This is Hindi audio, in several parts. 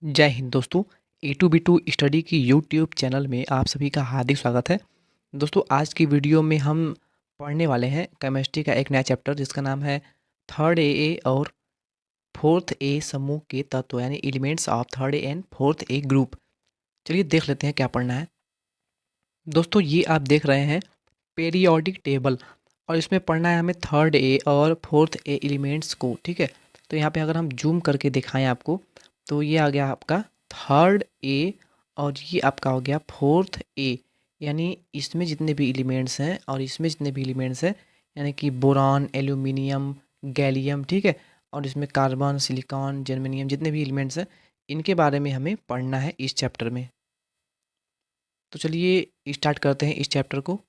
जय हिंद दोस्तों। ए टू बी टू स्टडी की यूट्यूब चैनल में आप सभी का हार्दिक स्वागत है। दोस्तों आज की वीडियो में हम पढ़ने वाले हैं केमिस्ट्री का एक नया चैप्टर जिसका नाम है थर्ड ए और फोर्थ ए समूह के तत्व यानी elements of third A and fourth A group. चलिए देख लेते हैं क्या पढ़ना है। दोस्तों ये आप देख रहे हैं पीरियोडिक टेबल और इसमें पढ़ना है हमें थर्ड ए और फोर्थ ए एलिमेंट्स को। ठीक है, तो यहाँ पे अगर हम जूम करके दिखाएं आपको तो ये आ गया आपका थर्ड ए और ये आपका हो गया फोर्थ ए। यानी इसमें जितने भी एलिमेंट्स हैं और इसमें जितने भी एलिमेंट्स हैं यानी कि बोरान, एल्यूमिनियम, गैलियम, ठीक है, और इसमें कार्बन, सिलिकॉन, जर्मेनियम, जितने भी एलिमेंट्स हैं इनके बारे में हमें पढ़ना है इस चैप्टर में। तो चलिए स्टार्ट करते हैं इस चैप्टर को।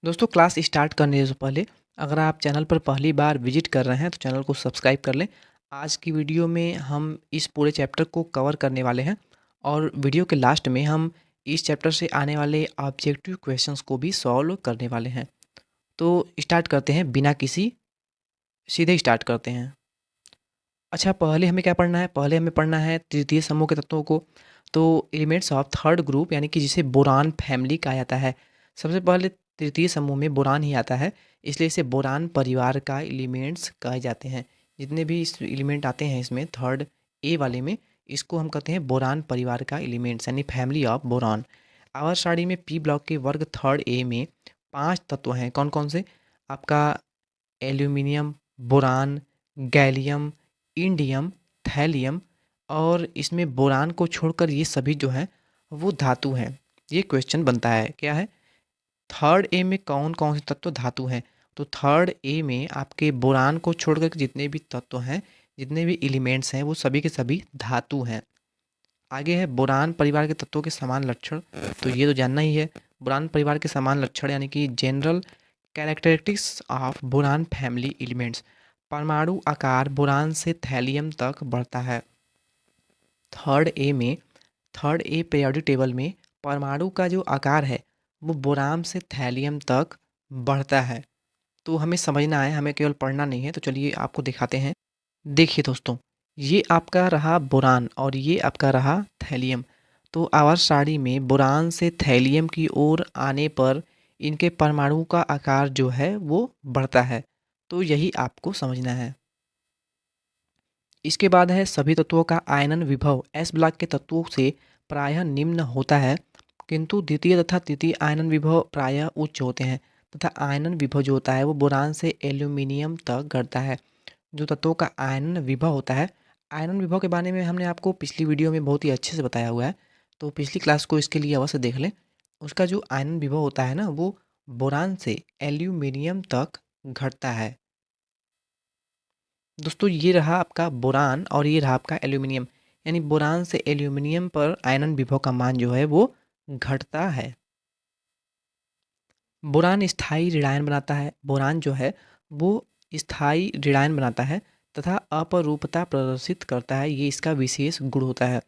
दोस्तों क्लास स्टार्ट करने से पहले अगर आप चैनल पर पहली बार विजिट कर रहे हैं तो चैनल को सब्सक्राइब कर लें। आज की वीडियो में हम इस पूरे चैप्टर को कवर करने वाले हैं और वीडियो के लास्ट में हम इस चैप्टर से आने वाले ऑब्जेक्टिव क्वेश्चंस को भी सॉल्व करने वाले हैं। तो स्टार्ट करते हैं बिना किसी, सीधे स्टार्ट करते हैं। अच्छा, पहले हमें क्या पढ़ना है? पहले हमें पढ़ना है तृतीय समूह के तत्वों को। तो एलिमेंट्स ऑफ थर्ड ग्रुप यानी कि जिसे बोरान फैमिली कहा जाता है। सबसे पहले तृतीय समूह में बोरान ही आता है, इसलिए इसे बोरान परिवार का एलिमेंट्स कहे जाते हैं। जितने भी इस एलिमेंट आते हैं इसमें थर्ड ए वाले में, इसको हम कहते हैं बोरान परिवार का एलिमेंट्स यानी फैमिली ऑफ बोरान। आवर सारणी में पी ब्लॉक के वर्ग थर्ड ए में 5 तत्व हैं। कौन कौन से? आपका aluminium, boron, gallium, indium, thallium, और इसमें बोरान को छोड़कर ये सभी जो हैं वो धातु हैं। ये क्वेश्चन बनता है, क्या है? थर्ड ए में कौन कौन से तत्व धातु हैं? तो थर्ड ए में आपके बोरान को छोड़कर जितने भी तत्व हैं, जितने भी एलिमेंट्स हैं, वो सभी के सभी धातु हैं। आगे है बोरान परिवार के तत्वों के समान लक्षण। तो ये तो जानना ही है, बोरान परिवार के समान लक्षण यानी कि general characteristics of boron family elements. परमाणु आकार बोरान से थैलियम तक बढ़ता है। थर्ड ए में, थर्ड ए पीरियोडिक टेबल में परमाणु का जो आकार है वो बोरान से थैलियम तक बढ़ता है। तो हमें समझना है, हमें केवल पढ़ना नहीं है। तो चलिए आपको दिखाते हैं। देखिए दोस्तों, ये आपका रहा बोरान और ये आपका रहा थैलियम। तो आवर्त सारणी में बोरान से थैलियम की ओर आने पर इनके परमाणु का आकार जो है वो बढ़ता है। तो यही आपको समझना है। इसके बाद है सभी तत्वों का आयनन विभव एस ब्लॉक के तत्वों से प्रायः निम्न होता है, किंतु द्वितीय तथा तृतीय आयनन विभव प्रायः उच्च होते हैं तथा आयनन विभव जो होता है वो बोरान से एल्यूमिनियम तक घटता है। जो तत्वों का आयनन विभव होता है, आयनन विभव के बारे में हमने आपको पिछली वीडियो में बहुत ही अच्छे से बताया हुआ है, तो पिछली क्लास को इसके लिए अवश्य देख लें। उसका जो आयनन विभव होता है ना, वो बोरान से एल्यूमिनियम तक घटता है। दोस्तों ये रहा आपका बोरान और ये रहा आपका एल्यूमिनियम, यानी बोरान से एल्यूमिनियम पर आयनन विभव का मान जो है वो घटता है। बोरान स्थायी ऋणायन बनाता है। बोरान जो है वो स्थायी ऋणायन बनाता है तथा अपरूपता प्रदर्शित करता है, ये इसका विशेष गुण होता है।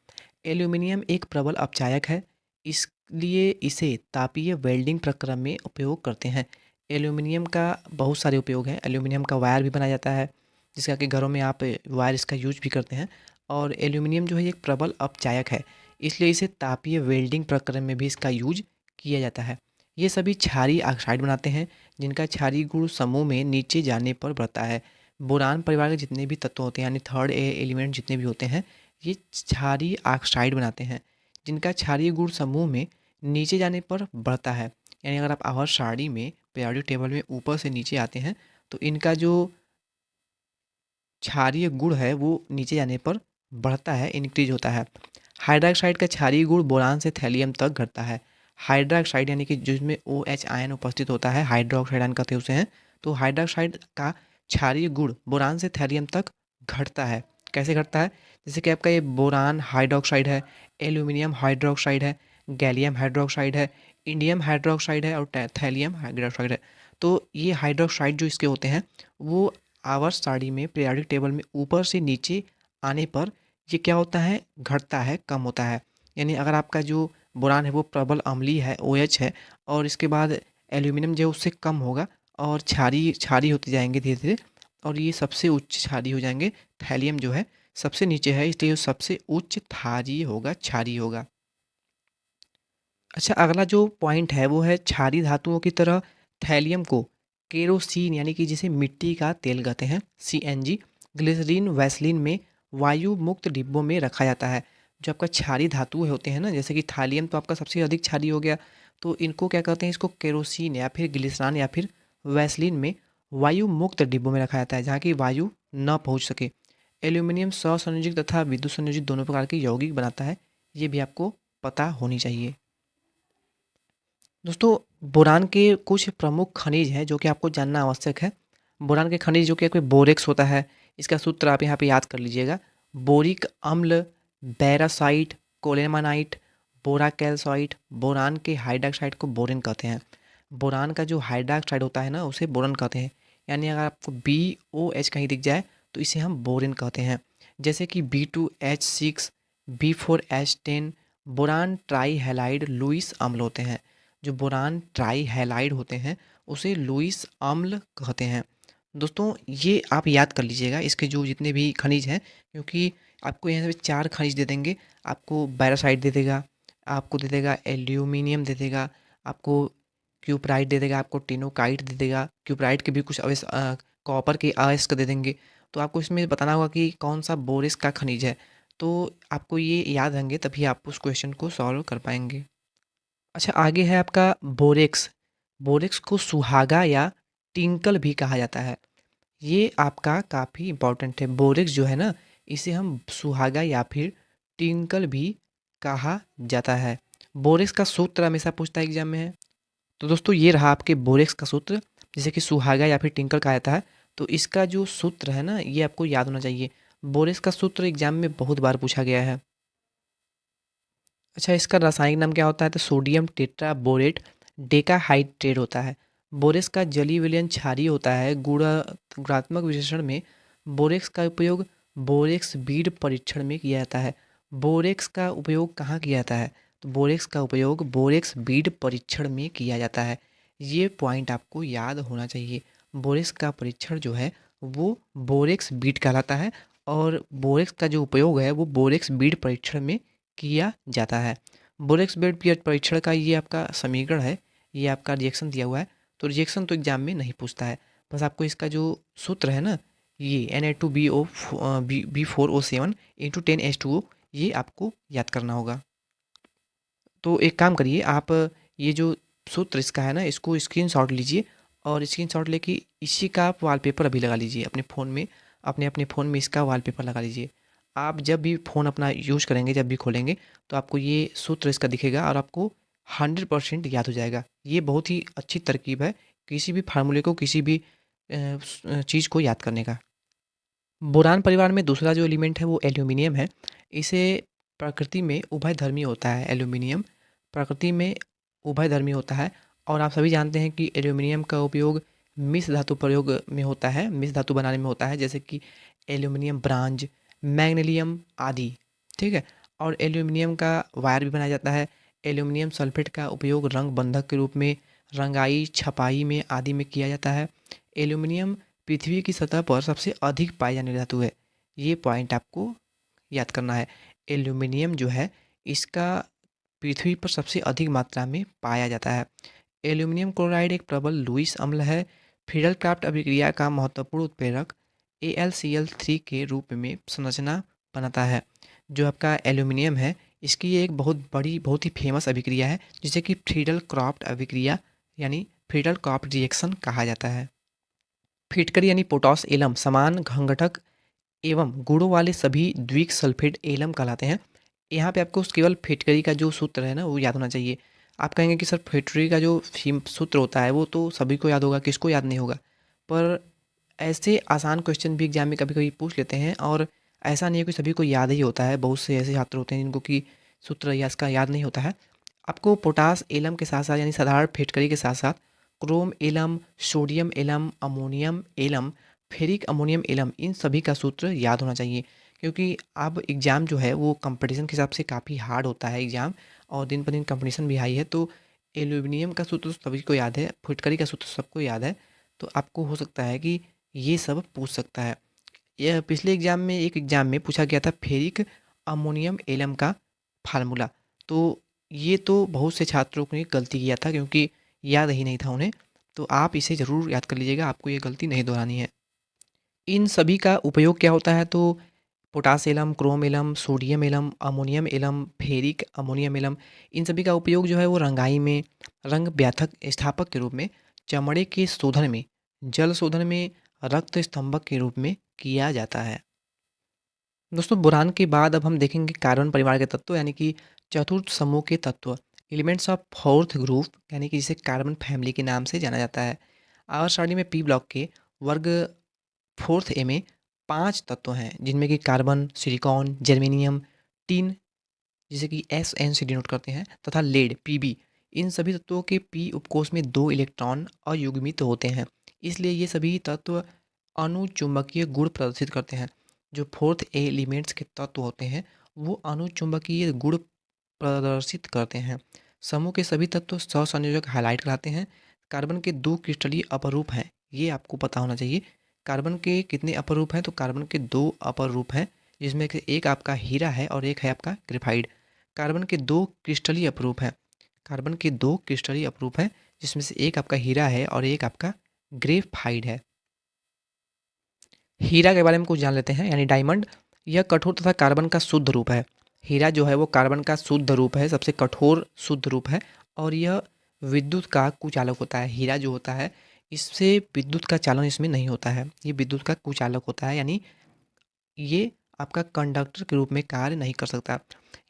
एल्यूमिनियम एक प्रबल अपचायक है, इसलिए इसे तापीय वेल्डिंग प्रक्रम में उपयोग करते हैं। एल्यूमिनियम का बहुत सारे उपयोग हैं। एल्यूमिनियम का वायर भी बनाया जाता है, जिसका कि घरों में आप वायर इसका यूज भी करते हैं। और एल्यूमिनियम जो है एक प्रबल अपचायक है, इसलिए इसे तापीय वेल्डिंग प्रक्रम में भी इसका यूज किया जाता है। ये सभी क्षारीय ऑक्साइड बनाते हैं, जिनका क्षारीय गुण समूह में नीचे जाने पर बढ़ता है। बोरान परिवार के जितने भी तत्व होते हैं यानी थर्ड ए एलिमेंट जितने भी होते हैं, ये क्षारीय ऑक्साइड बनाते हैं, जिनका क्षारीय गुण समूह में नीचे जाने पर बढ़ता है। यानी अगर आप आवर्त सारणी में पीरियोडिक टेबल में ऊपर से नीचे आते हैं तो इनका जो क्षारीय गुण है वो नीचे जाने पर बढ़ता है, इंक्रीज होता है। हाइड्रोक्साइड का क्षारीय गुण बोरान से थैलियम तक घटता है। हाइड्रोक्साइड यानी कि जिसमें OH आयन उपस्थित होता है, हाइड्रोक्साइड आयन कहते हैं उसे हैं। तो हाइड्रोक्साइड का क्षारीय गुण बोरान से थैलियम तक घटता है। कैसे घटता है? जैसे कि आपका ये बोरान हाइड्रोक्साइड है, एल्यूमिनियम हाइड्रोक्साइड है, गैलियम हाइड्रोक्साइड है, इंडियम हाइड्रोक्साइड है और थैलियम हाइड्रोक्साइड है। तो ये हाइड्रोक्साइड जो इसके होते हैं वो आवर्त सारणी में पीरियोडिक टेबल में ऊपर से नीचे आने पर ये क्या होता है? घटता है, कम होता है। यानी अगर आपका जो बोरान है वो प्रबल अम्लीय है, OH है, और इसके बाद एल्यूमिनियम जो है उससे कम होगा और क्षारीय क्षारीय होते जाएंगे धीरे धीरे, और ये सबसे उच्च क्षारीय हो जाएंगे थैलियम जो है, सबसे नीचे है, इसलिए जो सबसे उच्च क्षारीय होगा, क्षारीय होगा। अच्छा, अगला जो पॉइंट है वो है क्षारीय धातुओं की तरह थैलियम को केरोसिन यानी कि जिसे मिट्टी का तेल कहते हैं, सीएनजी, ग्लिसरीन, वैसलीन में वायु मुक्त डिब्बों में रखा जाता है। जो आपका क्षारीय धातु होते हैं ना, जैसे कि थालियम तो आपका सबसे अधिक क्षारीय हो गया, तो इनको क्या कहते हैं, इसको केरोसिन या फिर ग्लिसरान या फिर वैसलीन में वायु मुक्त डिब्बों में रखा जाता है, जहाँ की वायु न पहुँच सके। एल्यूमिनियम स्वसंयोजित तथा विद्युत संयोजित दोनों प्रकार के यौगिक बनाता है, ये भी आपको पता होनी चाहिए। दोस्तों, बोरान के कुछ प्रमुख खनिज हैं जो कि आपको जानना आवश्यक है। बोरान के खनिज जो कि कोई बोरेक्स होता है, इसका सूत्र आप यहाँ पे याद कर लीजिएगा। बोरिक अम्ल, बैरासाइट, कोलेमानाइट, बोरा कैल्साइट, बोरान के हाइड्रॉक्साइड को बोरेन कहते हैं। बोरान का जो हाइड्रॉक्साइड होता है ना, उसे बोरन कहते हैं। यानी अगर आपको BOH कहीं दिख जाए तो इसे हम बोरेन कहते हैं। जैसे कि B2H6, B4H10, boron try halide Lewis अम्ल होते हैं। जो बोरान ट्राई हैलाइड होते हैं उसे लुईस अम्ल कहते हैं। दोस्तों, ये आप याद कर लीजिएगा, इसके जो जितने भी खनिज हैं, क्योंकि आपको यहाँ पे 4 खनिज दे देंगे। आपको बैरासाइट दे देगा, आपको दे देगा एल्यूमिनियम दे देगा, आपको क्यूपराइट दे देगा, आपको टिनोकाइट दे देगा। क्यूपराइट के भी कुछ कॉपर के अयस्क दे देंगे। तो आपको इसमें बताना होगा कि कौन सा बोरिस का खनिज है। तो आपको ये याद रहेंगे तभी आप उस क्वेश्चन को सॉल्व कर पाएंगे। अच्छा, आगे है आपका बोरेक्स। बोरेक्स को सुहागा या टिंकल भी कहा जाता है। ये आपका काफ़ी इंपॉर्टेंट है। बोरेक्स जो है ना, इसे हम सुहागा या फिर टिंकल भी कहा जाता है। बोरेक्स का सूत्र हमेशा पूछता है एग्जाम में है। तो दोस्तों, ये रहा आपके बोरेक्स का सूत्र, जैसे कि सुहागा या फिर टिंकल कहा जाता है। तो इसका जो सूत्र है ना, ये आपको याद होना चाहिए। बोरेक्स का सूत्र एग्जाम में बहुत बार पूछा गया है। अच्छा, इसका रासायनिक नाम क्या होता है, तो सोडियम टेट्रा बोरेट डेकाहाइड्रेट होता है। बोरेक्स का जलीय विलयन क्षारीय होता है। गुणात्मक विश्लेषण में बोरेक्स का उपयोग बोरेक्स बीड परीक्षण में किया जाता है। बोरेक्स का उपयोग कहाँ किया जाता है, तो बोरेक्स का उपयोग बोरेक्स बीड परीक्षण में किया जाता है। ये पॉइंट आपको याद होना चाहिए। बोरेक्स का परीक्षण जो है वो बोरेक्स बीड कहलाता है, और बोरेक्स का जो उपयोग है वो बोरेक्स बीड परीक्षण में किया जाता है। बोरेक्स बेड पीएच परीक्षण का ये आपका समीकरण है, ये आपका रिएक्शन दिया हुआ है। तो रिएक्शन तो एग्जाम में नहीं पूछता है, बस आपको इसका जो सूत्र है ना, ये Na2BO4O7 इंटू 10H2O, ये आपको याद करना होगा। तो एक काम करिए आप, ये जो सूत्र इसका है ना, इसको स्क्रीनशॉट लीजिए, और स्क्रीनशॉट लेके इसी का आप वॉलपेपर अभी लगा लीजिए अपने फ़ोन में। अपने अपने फ़ोन में इसका वॉलपेपर लगा लीजिए। आप जब भी फ़ोन अपना यूज़ करेंगे, जब भी खोलेंगे, तो आपको ये सूत्र इसका दिखेगा और आपको 100% याद हो जाएगा। ये बहुत ही अच्छी तरकीब है किसी भी फार्मूले को, किसी भी चीज़ को याद करने का। बोरान परिवार में दूसरा जो एलिमेंट है वो एल्यूमिनियम है। इसे प्रकृति में उभयधर्मी होता है। एल्यूमिनियम प्रकृति में उभयधर्मी होता है, और आप सभी जानते हैं कि एल्यूमिनियम का उपयोग मिश्र धातु प्रयोग में होता है, मिश्र धातु बनाने में होता है, जैसे कि एल्यूमिनियम ब्रांज, मैग्नीशियम आदि। ठीक है, और एल्यूमिनियम का वायर भी बनाया जाता है। एल्यूमिनियम सल्फेट का उपयोग रंग बंधक के रूप में, रंगाई, छपाई में आदि में किया जाता है। एल्यूमिनियम पृथ्वी की सतह पर सबसे अधिक पाई जाने वाली धातु है। ये पॉइंट आपको याद करना है। एल्यूमिनियम जो है, इसका पृथ्वी पर सबसे अधिक मात्रा में पाया जाता है। एल्यूमिनियम क्लोराइड एक प्रबल लुईस अम्ल है। फिडल क्राफ्ट अभिक्रिया का महत्वपूर्ण उत्प्रेरक AlCl3 के रूप में संरचना बनाता है। जो आपका एल्यूमिनियम है, इसकी एक बहुत बड़ी, बहुत ही फेमस अभिक्रिया है, जिसे कि फ्रीडल क्राफ्ट अभिक्रिया यानी फ्रीडल क्राफ्ट रिएक्शन कहा जाता है। फिटकरी यानी पोटास एलम समान घंघटक एवं गुणों वाले सभी द्विक सल्फेट एलम कहलाते हैं। यहाँ पे आपको केवल फिटकरी का जो सूत्र है ना, वो याद होना चाहिए। आप कहेंगे कि सर फिटकरी का जो सूत्र होता है वो तो सभी को याद होगा, किसको याद नहीं होगा। पर ऐसे आसान क्वेश्चन भी एग्जाम में कभी कभी पूछ लेते हैं, और ऐसा नहीं है कि सभी को याद ही होता है। बहुत से ऐसे छात्र होते हैं जिनको कि सूत्र या इसका याद नहीं होता है। आपको पोटास एलम के साथ साथ, यानी साधारण फिटकरी के साथ साथ, chrome alum, sodium alum, ammonium alum, ferric ammonium alum, इन सभी का सूत्र याद होना चाहिए। क्योंकि अब एग्ज़ाम जो है वो कंपटीशन के हिसाब से काफ़ी हार्ड होता है एग्ज़ाम, और दिन पर दिन कंपटीशन भी हाई है। तो एल्यूमिनियम का सूत्र तो सभी को याद है, फुटकरी का सूत्र सबको याद है। तो आपको हो सकता है कि ये सब पूछ सकता है। यह पिछले एग्ज़ाम में पूछा गया था फेरिक अमोनियम एलम का फार्मूला। तो ये तो बहुत से छात्रों ने गलती किया था क्योंकि याद ही नहीं था उन्हें। तो आप इसे ज़रूर याद कर लीजिएगा, आपको ये गलती नहीं दोहरानी है। इन सभी का उपयोग क्या होता है? तो potash alum, chrome alum, sodium alum, ammonium alum, ferric ammonium alum, इन सभी का उपयोग जो है वो रंगाई में, रंग ब्याथक स्थापक के रूप में, चमड़े के शोधन में, जल शोधन में, रक्त स्तंभक के रूप में किया जाता है। दोस्तों बोरान के बाद अब हम देखेंगे कार्बन परिवार के तत्व यानी कि चतुर्थ समूह के तत्व, एलिमेंट्स ऑफ फोर्थ ग्रुप यानी कि जिसे कार्बन फैमिली के नाम से जाना जाता है। आवर सारणी में पी ब्लॉक के वर्ग फोर्थ ए में 5 तत्व हैं जिनमें कि कार्बन, सिलिकॉन, जर्मेनियम, टिन जिसे कि SN से डिनोट करते हैं तथा लेड Pb। इन सभी तत्वों के p उपकोष में 2 इलेक्ट्रॉन अयुग्मित होते हैं, इसलिए ये सभी तत्व अणुचुंबकीय गुण प्रदर्शित करते हैं। जो फोर्थ ए एलिमेंट्स के तत्व होते हैं वो अणुचुंबकीय गुण प्रदर्शित करते हैं। समूह के सभी तत्व सहसंयोजक हाइलाइट कराते हैं। कार्बन के 2 क्रिस्टलीय अपरूप हैं, ये आपको पता होना चाहिए। कार्बन के कितने अपर रूप हैं? तो कार्बन के 2 अपर रूप हैं, जिसमें कि एक आपका हीरा है और एक है आपका ग्रेफाइट। कार्बन के 2 क्रिस्टलीय अपरूप हैं, कार्बन के 2 क्रिस्टलीय अपरूप हैं, जिसमें से एक आपका हीरा है और एक आपका ग्रेफाइट है। हीरा के बारे में कुछ जान लेते हैं, यानी डायमंड। यह कठोर तथा कार्बन का शुद्ध रूप है। हीरा जो है वो कार्बन का शुद्ध रूप है, सबसे कठोर शुद्ध रूप है, और यह विद्युत का कुचालक होता है। हीरा जो होता है इससे विद्युत का चालन इसमें नहीं होता है, ये विद्युत का कुचालक होता है, यानी ये आपका कंडक्टर के रूप में कार्य नहीं कर सकता।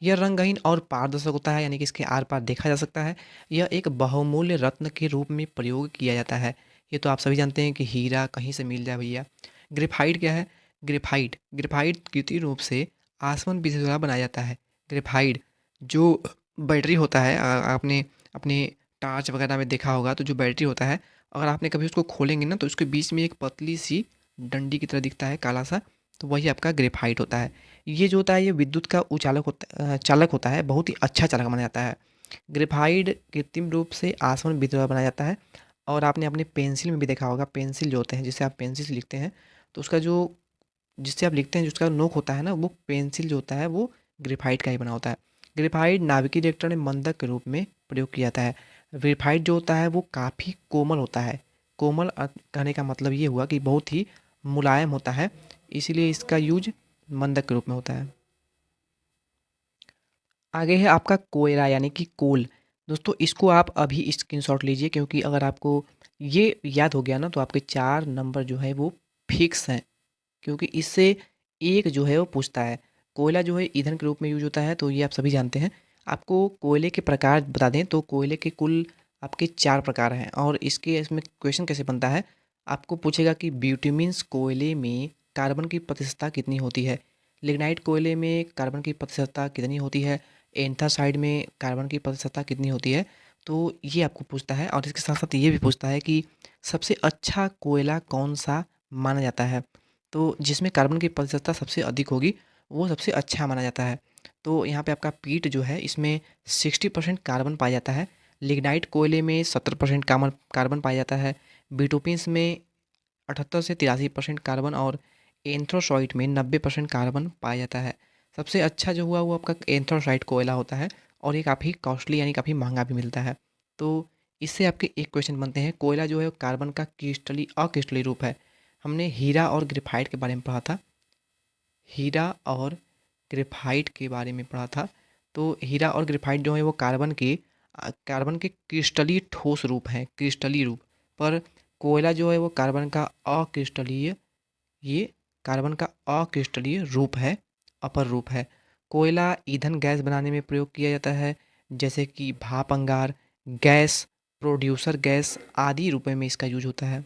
यह रंगहीन और पारदर्शक होता है, यानी कि इसके आर पार देखा जा सकता है। यह एक बहुमूल्य रत्न के रूप में प्रयोग किया जाता है। ये तो आप सभी जानते हैं कि हीरा कहीं से मिल जाए भैया। ग्रेफाइट क्या है? ग्रेफाइट कृत्रिम रूप से आसवन विधि द्वारा बनाया जाता है। ग्रेफाइट जो बैटरी होता है, आपने अपने टार्च वगैरह में देखा होगा, तो जो बैटरी होता है अगर आपने कभी उसको खोलेंगे ना तो उसके बीच में एक पतली सी डंडी की तरह दिखता है काला सा, तो वही आपका ग्रेफाइट होता है। ये जो होता है ये विद्युत का चालक होता है, बहुत ही अच्छा चालक माना जाता है। ग्रेफाइट कृत्रिम रूप से आसवन विधि द्वारा बनाया जाता है। और आपने अपने पेंसिल में भी देखा होगा, पेंसिल जो होते हैं जिससे आप पेंसिल से लिखते हैं, तो उसका जो जिससे आप लिखते हैं जिसका नोक होता है ना, वो पेंसिल जो होता है वो ग्रेफाइट का ही बना होता है। ग्रेफाइट नाभिकीय इलेक्ट्रॉन में मंदक के रूप में प्रयोग किया जाता है। ग्रेफाइट जो होता है वो काफ़ी कोमल होता है। कोमल कहने का मतलब ये हुआ कि बहुत ही मुलायम होता है, इसीलिए इसका यूज मंदक के रूप में होता है। आगे है आपका कोयला यानी कि कोल। दोस्तों इसको आप अभी स्क्रीनशॉट लीजिए, क्योंकि अगर आपको ये याद हो गया ना तो आपके 4 नंबर जो है वो फिक्स हैं, क्योंकि इससे एक जो है वो पूछता है। कोयला जो है ईंधन के रूप में यूज होता है, तो ये आप सभी जानते हैं। आपको कोयले के प्रकार बता दें तो कोयले के कुल आपके 4 प्रकार हैं, और इसमें क्वेश्चन कैसे बनता है, आपको पूछेगा कि ब्यूटेमिन्स कोयले में कार्बन की प्रतिशतता कितनी होती है, लिग्नाइट कोयले में कार्बन की प्रतिशतता कितनी होती है, एंथ्रासाइड में कार्बन की प्रतिशतता कितनी होती है। तो ये आपको पूछता है, और इसके साथ साथ ये भी पूछता है कि सबसे अच्छा कोयला कौन सा माना जाता है। तो जिसमें कार्बन की प्रतिशतता सबसे अधिक होगी वो सबसे अच्छा माना जाता है। तो यहाँ पे आपका पीट जो है इसमें 60% कार्बन पाया जाता है। लिग्नाइट कोयले में 70% कार्बन पाया जाता है। बिटुपिन्स में 78 से 83% कार्बन, और एंथ्रोसाइट में 90% कार्बन पाया जाता है। सबसे अच्छा जो हुआ वो आपका एंथ्रोसाइट कोयला होता है, और ये काफ़ी कॉस्टली यानी काफ़ी महंगा भी मिलता है। तो इससे आपके एक क्वेश्चन बनते हैं, कोयला जो है वो कार्बन का अक्रिस्टलीय रूप है। हमने हीरा और ग्रेफाइट के बारे में पढ़ा था, हीरा और ग्रेफाइट के बारे में पढ़ा था। तो हीरा और ग्रेफाइट जो है वो कार्बन के क्रिस्टलीय ठोस रूप हैं, क्रिस्टलीय रूप। पर कोयला जो है वो ये कार्बन का अक्रिस्टलीय रूप है, अपर रूप है। कोयला ईंधन गैस बनाने में प्रयोग किया जाता है, जैसे कि भाप अंगार, गैस प्रोड्यूसर गैस आदि रूपों में इसका यूज होता है।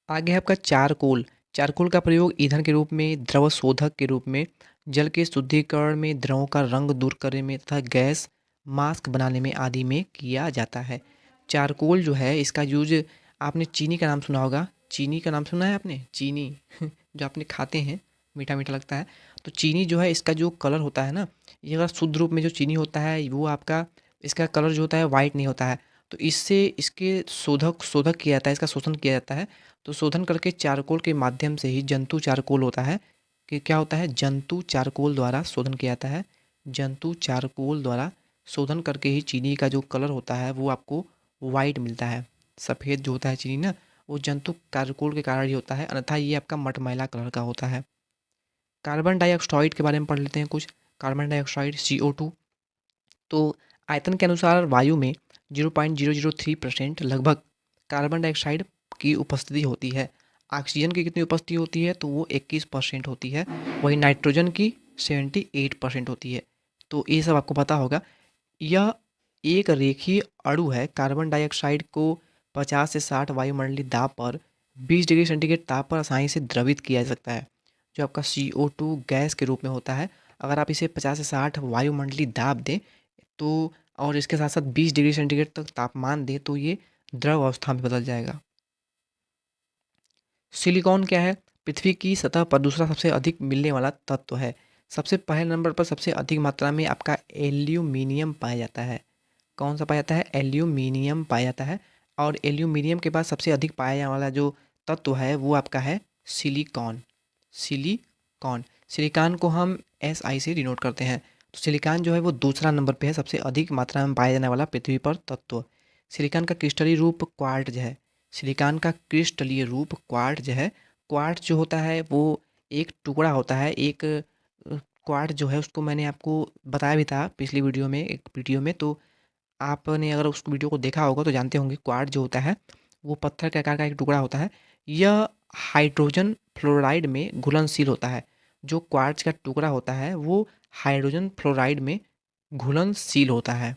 आगे है आपका चारकोल। चारकोल का प्रयोग ईंधन के रूप में, द्रव शोधक के रूप में, जल के शुद्धिकरण में, द्रवों का रंग दूर करने में तथा गैस मास्क बनाने में आदि में किया जाता है। चारकोल जो है इसका यूज, आपने चीनी का नाम सुना होगा, चीनी का नाम सुना है आपने? चीनी जो आपने खाते हैं, मीठा मीठा लगता है। तो चीनी जो है इसका जो कलर होता है ना, ये अगर शुद्ध रूप में जो चीनी होता है वो आपका, इसका कलर जो होता है वाइट नहीं होता है। तो इससे इसके शोधक शोधक किया जाता है, इसका शोषण किया जाता है। तो शोधन करके चारकोल के माध्यम से ही जंतु चारकोल होता है कि क्या होता है, जंतु चारकोल द्वारा शोधन किया जाता है। जंतु चारकोल द्वारा शोधन करके ही चीनी का जो कलर होता है वो आपको वाइट मिलता है। सफ़ेद जो होता है चीनी ना, वो जंतु चारकोल के कारण ही होता है, अन्यथा ये आपका मटमैला कलर का होता है। कार्बन डाइऑक्साइड के बारे में पढ़ लेते हैं कुछ। कार्बन डाइऑक्साइड CO2, तो आयतन के अनुसार वायु में 0.003% लगभग कार्बन डाइऑक्साइड की उपस्थिति होती है। ऑक्सीजन की कितनी उपस्थिति होती है, तो वो 21% होती है। वही नाइट्रोजन की 78% होती है। तो ये सब आपको पता होगा। यह एक रेखीय अणु है। कार्बन डाइऑक्साइड को 50 से 60 वायुमंडलीय दाब पर 20 डिग्री सेंटीग्रेड ताप पर आसानी से द्रवित किया जा सकता है। जो आपका CO2 गैस के रूप में होता है, अगर आप इसे 50 से 60 वायुमंडलीय दाब दें तो, और इसके साथ साथ 20 डिग्री सेंटीग्रेड तक तापमान दें, तो ये द्रव अवस्था में बदल जाएगा। सिलिकॉन क्या है? पृथ्वी की सतह पर दूसरा सबसे अधिक मिलने वाला तत्व है। सबसे पहले नंबर पर सबसे अधिक मात्रा में आपका एल्यूमिनियम पाया जाता है। कौन सा पाया जाता है? एल्यूमिनियम पाया जाता है। और एल्यूमिनियम के बाद सबसे अधिक पाया जाने वाला जो तत्व है वो आपका है सिलिकॉन। सिलिकॉन, सिलिकॉन को हम SI से डिनोट करते हैं। तो सिलिकॉन जो है वो दूसरा नंबर पे है सबसे अधिक मात्रा में पाया जाने वाला पृथ्वी पर तत्व। सिलिकॉन का क्रिस्टलीय रूप क्वार्ट्ज है। सिलिकॉन का क्रिस्टलीय रूप क्वार्ट्ज है। क्वार्ट्ज जो होता है वो एक टुकड़ा होता है। एक क्वार्ट्ज जो है उसको मैंने आपको बताया भी था पिछली वीडियो में, एक वीडियो में। तो आपने अगर उस वीडियो को देखा होगा तो जानते होंगे क्वार्ट्ज जो होता है वो पत्थर के आकार का एक टुकड़ा होता है। यह हाइड्रोजन फ्लोराइड में घुलनशील होता है। जो क्वार्ट्ज का टुकड़ा होता है वो हाइड्रोजन फ्लोराइड में घुलनशील होता है।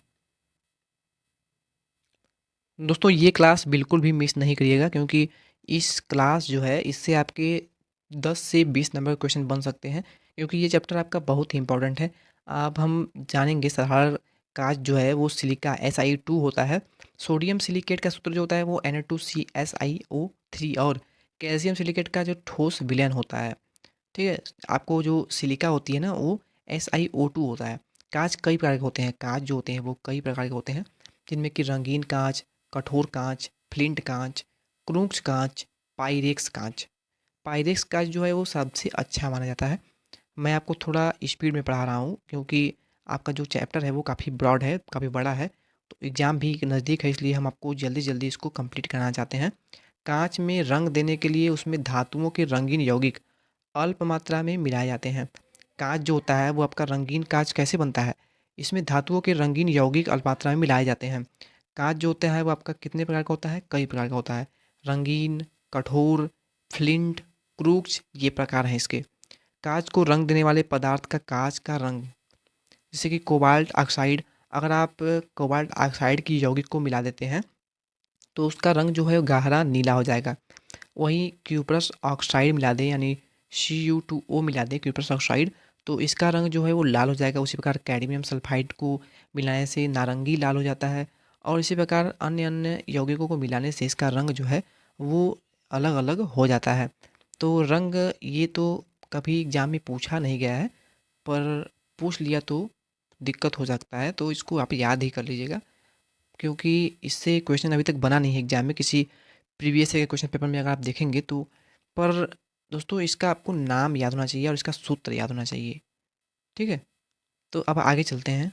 दोस्तों ये क्लास बिल्कुल भी मिस नहीं करिएगा, क्योंकि इस क्लास जो है इससे आपके 10 से 20 नंबर के क्वेश्चन बन सकते हैं, क्योंकि ये चैप्टर आपका बहुत ही इंपॉर्टेंट है। अब हम जानेंगे साधारण काच जो है वो सिलिका Si2 होता है। सोडियम सिलिकेट का सूत्र जो होता है वो Na2CSiO3, और कैल्शियम सिलिकेट का जो ठोस विलयन होता है, ठीक है, आपको जो सिलिका होती है ना वो SiO2 होता है। कांच कई प्रकार के होते हैं। कांच जो होते हैं वो कई प्रकार के होते हैं, जिनमें कि रंगीन कांच, कठोर कांच, फ्लिंट कांच, क्रूक्स कांच, पाइरेक्स कांच। पाइरेक्स कांच जो है वो सबसे अच्छा माना जाता है। मैं आपको थोड़ा स्पीड में पढ़ा रहा हूँ, क्योंकि आपका जो चैप्टर है वो काफ़ी ब्रॉड है, काफ़ी बड़ा है। तो एग्ज़ाम भी नज़दीक है, इसलिए हम आपको जल्दी जल्दी इसको कंप्लीट कराना चाहते हैं। कांच में रंग देने के लिए उसमें धातुओं के रंगीन यौगिक अल्प मात्रा में मिलाए जाते हैं। कांच जो होता है वो आपका रंगीन कांच कैसे बनता है? इसमें धातुओं के रंगीन यौगिक अल्प मात्रा में मिलाए जाते हैं। कांच जो होता है वो आपका कितने प्रकार का होता है? कई प्रकार का होता है। रंगीन, कठोर, फ्लिंट, क्रूक्स, ये प्रकार हैं इसके। कांच को रंग देने वाले पदार्थ का कांच का रंग, जैसे कि कोबाल्ट ऑक्साइड, अगर आप कोबाल्ट ऑक्साइड की यौगिक को मिला देते हैं तो उसका रंग जो है वो गहरा नीला हो जाएगा। वहीं क्यूप्रस ऑक्साइड मिला दें, यानी Cu2O मिला दें, क्यूप्रस ऑक्साइड, तो इसका रंग जो है वो लाल हो जाएगा। उसी प्रकार कैडमियम सल्फाइड को मिलाने से नारंगी लाल हो जाता है, और इसी प्रकार अन्य अन्य यौगिकों को मिलाने से इसका रंग जो है वो अलग अलग हो जाता है। तो रंग ये तो कभी एग्जाम में पूछा नहीं गया है, पर पूछ लिया तो दिक्कत हो सकता है, तो इसको आप याद ही कर लीजिएगा, क्योंकि इससे क्वेश्चन अभी तक बना नहीं है एग्जाम में किसी प्रीवियस ईयर के क्वेश्चन पेपर में अगर आप देखेंगे तो। पर दोस्तों इसका आपको नाम याद होना चाहिए और इसका सूत्र याद होना चाहिए, ठीक है। तो अब आगे चलते हैं,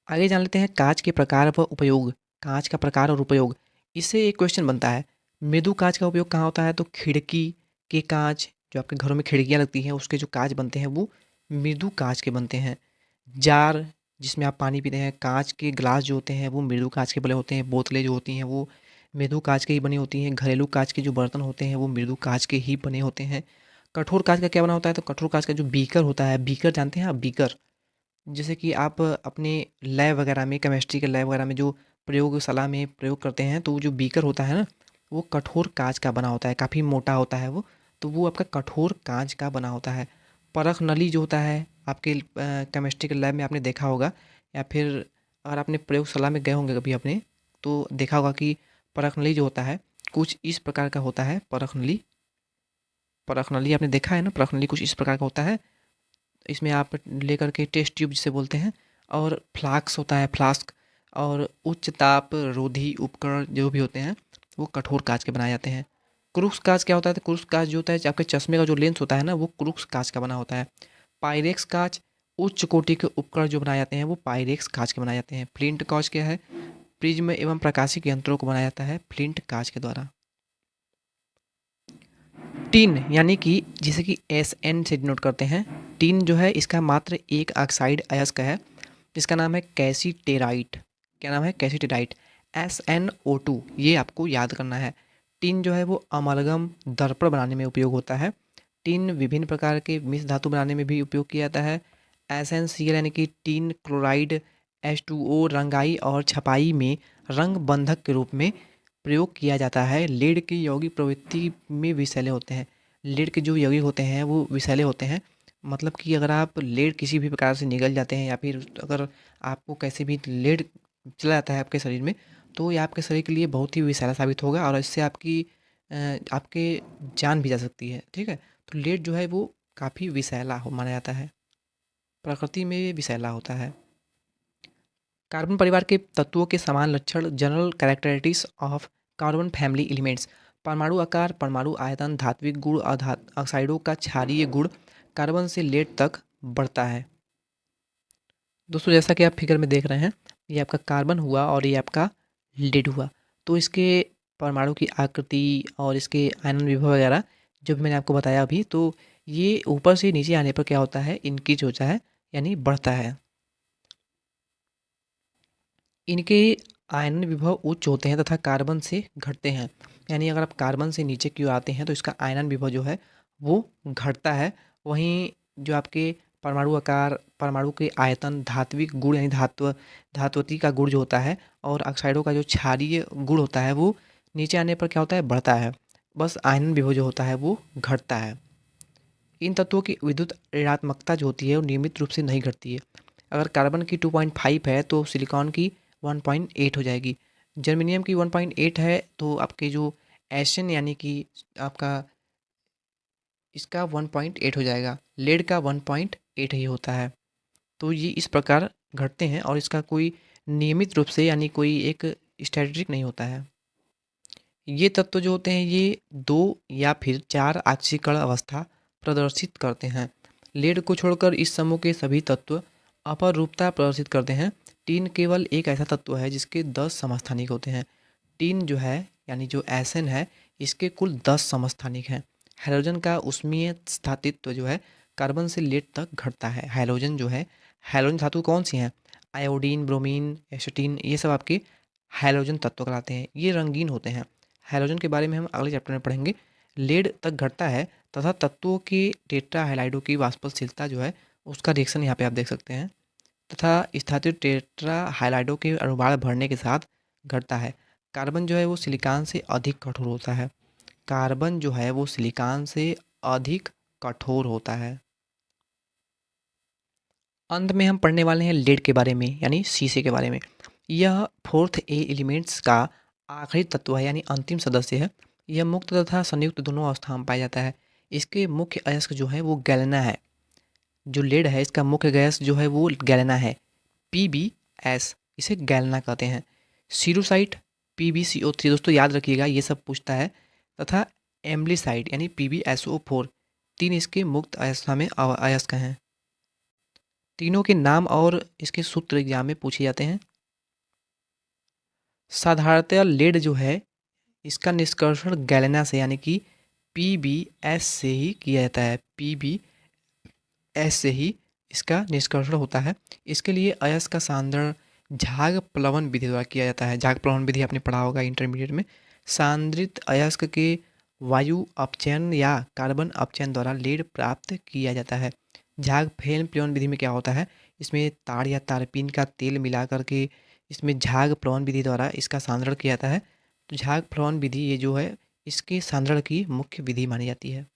आगे जान लेते हैं कांच के प्रकार व उपयोग। कांच का प्रकार और उपयोग, इससे एक क्वेश्चन बनता है। मृदु कांच का उपयोग कहाँ होता है? तो खिड़की के कांच, जो आपके घरों में खिड़कियाँ लगती हैं उसके जो कांच बनते हैं वो मृदु कांच के बनते हैं। जार, जिसमें आप पानी पीते हैं, कांच के ग्लास जो होते हैं वो मृदु कांच के बने होते हैं। बोतलें जो होती हैं वो मृदु कांच के ही बनी होती हैं। घरेलू कांच के जो बर्तन होते हैं वो मृदु कांच के ही बने होते हैं। कठोर कांच का क्या बना होता है? तो कठोर कांच का जो बीकर होता है, बीकर जानते हैं आप? बीकर, जैसे कि आप अपने लैब वगैरह में, केमिस्ट्री के लैब वगैरह में जो प्रयोगशाला में प्रयोग करते हैं, तो वो जो बीकर होता है ना वो कठोर कांच का बना होता है, काफ़ी मोटा होता है वो, तो वो आपका कठोर कांच का बना होता है। परख नली जो होता है आपके केमिस्ट्री के लैब में आपने देखा होगा, या फिर अगर आपने प्रयोगशाला में गए होंगे कभी अपने, तो देखा होगा कि परख नली जो होता है कुछ इस प्रकार का होता है। परख नली, परख नली आपने देखा है ना? परख नली कुछ इस प्रकार का होता है। इसमें आप लेकर के टेस्ट ट्यूब जिसे बोलते हैं, और फ्लास्क होता है, फ्लास्क, और उच्च ताप रोधी उपकरण जो भी होते हैं वो कठोर कांच के बनाए जाते हैं। क्रूक्स कांच क्या होता है? तो क्रूक्स कांच जो होता है आपके चश्मे का जो लेंस होता है ना, वो क्रूक्स कांच का बना होता है। पायरेक्स कांच, उच्च कोटि के उपकरण जो बनाए जाते हैं वो पायरेक्स कांच के बनाए जाते हैं। फ्लिंट कांच क्या है? प्रिज्म एवं प्रकाशिक यंत्रों को बनाया जाता है फ्लिंट कांच के द्वारा। टीन यानी कि जिसे कि SN से डिनोट करते हैं। टीन जो है इसका मात्र एक ऑक्साइड अयस्क है, इसका नाम है कैसीटेराइट। क्या नाम है? कैसीटेराइट। SnO2, ये आपको याद करना है। टीन जो है वो अमलगम दर्पण बनाने में उपयोग होता है। टीन विभिन्न प्रकार के मिश्र धातु बनाने में भी उपयोग किया जाता है। SnCl यानी कि टीन क्लोराइड H2O रंगाई और छपाई में रंग बंधक के रूप में प्रयोग किया जाता है। लीड की यौगिक प्रवृत्ति में विषैले होते हैं। लीड के जो यौगिक होते हैं वो विषैले होते हैं, मतलब कि अगर आप लीड किसी भी प्रकार से निगल जाते हैं या फिर अगर आपको कैसे भी लीड चला जाता है आपके शरीर में, तो ये आपके शरीर के लिए बहुत ही विषैला साबित होगा और इससे आपके जान भी जा सकती है। ठीक है, तो लीड जो है वो काफ़ी विषैला माना जाता है, प्रकृति में ये विषैला होता है। कार्बन परिवार के तत्वों के समान लक्षण, general characteristics of carbon family elements. परमाणु आकार, परमाणु आयतन, धात्विक गुण, ऑक्साइडों का क्षारीय गुण कार्बन से लेड तक बढ़ता है। दोस्तों जैसा कि आप फिगर में देख रहे हैं, ये आपका कार्बन हुआ और ये आपका लेड हुआ। तो इसके परमाणु की आकृति और इसके आयनन विभव वगैरह जो भी मैंने आपको बताया अभी, तो ये ऊपर से नीचे आने पर क्या होता है? इंक्रीज होता है, यानी बढ़ता है। इनके आयनन विभव उच्च होते हैं तथा कार्बन से घटते हैं, यानी अगर आप कार्बन से नीचे की ओर आते हैं तो इसका आयनन विभव जो है वो घटता है। वहीं जो आपके परमाणु आकार, परमाणु के आयतन, धात्विक गुण यानी धात्वती का गुण जो होता है और ऑक्साइडों का जो क्षारीय गुण होता है वो नीचे आने पर क्या होता है? बढ़ता है। बस आयनन विभव जो होता है वो घटता है। इन तत्वों की विद्युत ऋणात्मकता जो होती है वो नियमित रूप से नहीं घटती है। अगर कार्बन की 2.5 है तो सिलिकॉन की 1.8 हो जाएगी। जर्मेनियम की 1.8 है तो आपके जो एशन यानी कि आपका इसका 1.8 हो जाएगा। लेड का 1.8 ही होता है। तो ये इस प्रकार घटते हैं और इसका कोई नियमित रूप से यानी कोई एक स्टैटिस्टिक नहीं होता है। ये तत्व जो होते हैं ये 2 या फिर 4 ऑक्सीकरण अवस्था प्रदर्शित करते हैं। लेड को छोड़कर इस समूह के सभी तत्व अपरूपता प्रदर्शित करते हैं। टीन केवल एक ऐसा तत्व है जिसके 10 समस्थानिक होते हैं। टीन जो है यानी जो एसएन है, इसके कुल 10 समस्थानिक हैं। हाइड्रोजन का ऊष्मीय स्थायित्व जो है कार्बन से लेड तक घटता है। हाइड्रोजन जो है, हाइड्रोजन धातु कौन सी हैं? आयोडीन, ब्रोमीन, एस्टीन, ये सब आपके हाइड्रोजन तत्व कहलाते हैं। ये रंगीन होते हैं। हाइड्रोजन के बारे में हम अगले चैप्टर में पढ़ेंगे। लेड तक घटता है तथा तत्वों के टेट्रा हाइलाइडों की वाष्पशीलता जो है उसका रिएक्शन यहाँ पे आप देख सकते हैं, तथा स्थापित टेट्रा हाइलाइडों के अणुभार बढ़ने के साथ घटता है। कार्बन जो है वो सिलिकॉन से अधिक कठोर होता है। कार्बन जो है वो सिलिकॉन से अधिक कठोर होता है। अंत में हम पढ़ने वाले हैं लेड के बारे में, यानी शीशे के बारे में। यह 4th ए एलिमेंट्स का आखिरी तत्व है, यानी अंतिम सदस्य है। यह मुक्त तथा संयुक्त दोनों अवस्था में पाया जाता है। इसके मुख्य अयस्क जो है वो गैलेना है। जो लेड है इसका मुख्य गैस जो है वो गैलेना है, PbS, इसे गैलेना कहते हैं। सीरोसाइट PbCO3, दोस्तों याद रखिएगा ये सब पूछता है, तथा एम्बलीसाइड यानी PbSO4, 3 इसके मुक्त अवस्था में अयस्क हैं। तीनों के नाम और इसके सूत्र एग्जाम में पूछे जाते हैं। साधारणतः लेड जो है इसका निष्कर्षण गैलेना से यानी कि PbS से ही किया जाता है। PbS से ही इसका निष्कर्षण होता है। इसके लिए अयस्क का सांद्रण झाग प्लवन विधि द्वारा किया जाता है। झाग प्लवन विधि आपने पढ़ा होगा इंटरमीडिएट में। सांद्रित अयस्क के वायु अपचयन या कार्बन अपचयन द्वारा लेड प्राप्त किया जाता है। झाग फेन प्लवन विधि में क्या होता है? इसमें ताड़ या तारपीन का तेल मिला करके इसमें झाग प्लवन विधि द्वारा इसका सांद्रण किया जाता है। तो झाग प्लवन विधि ये जो है इसके सांद्रण की मुख्य विधि मानी जाती है।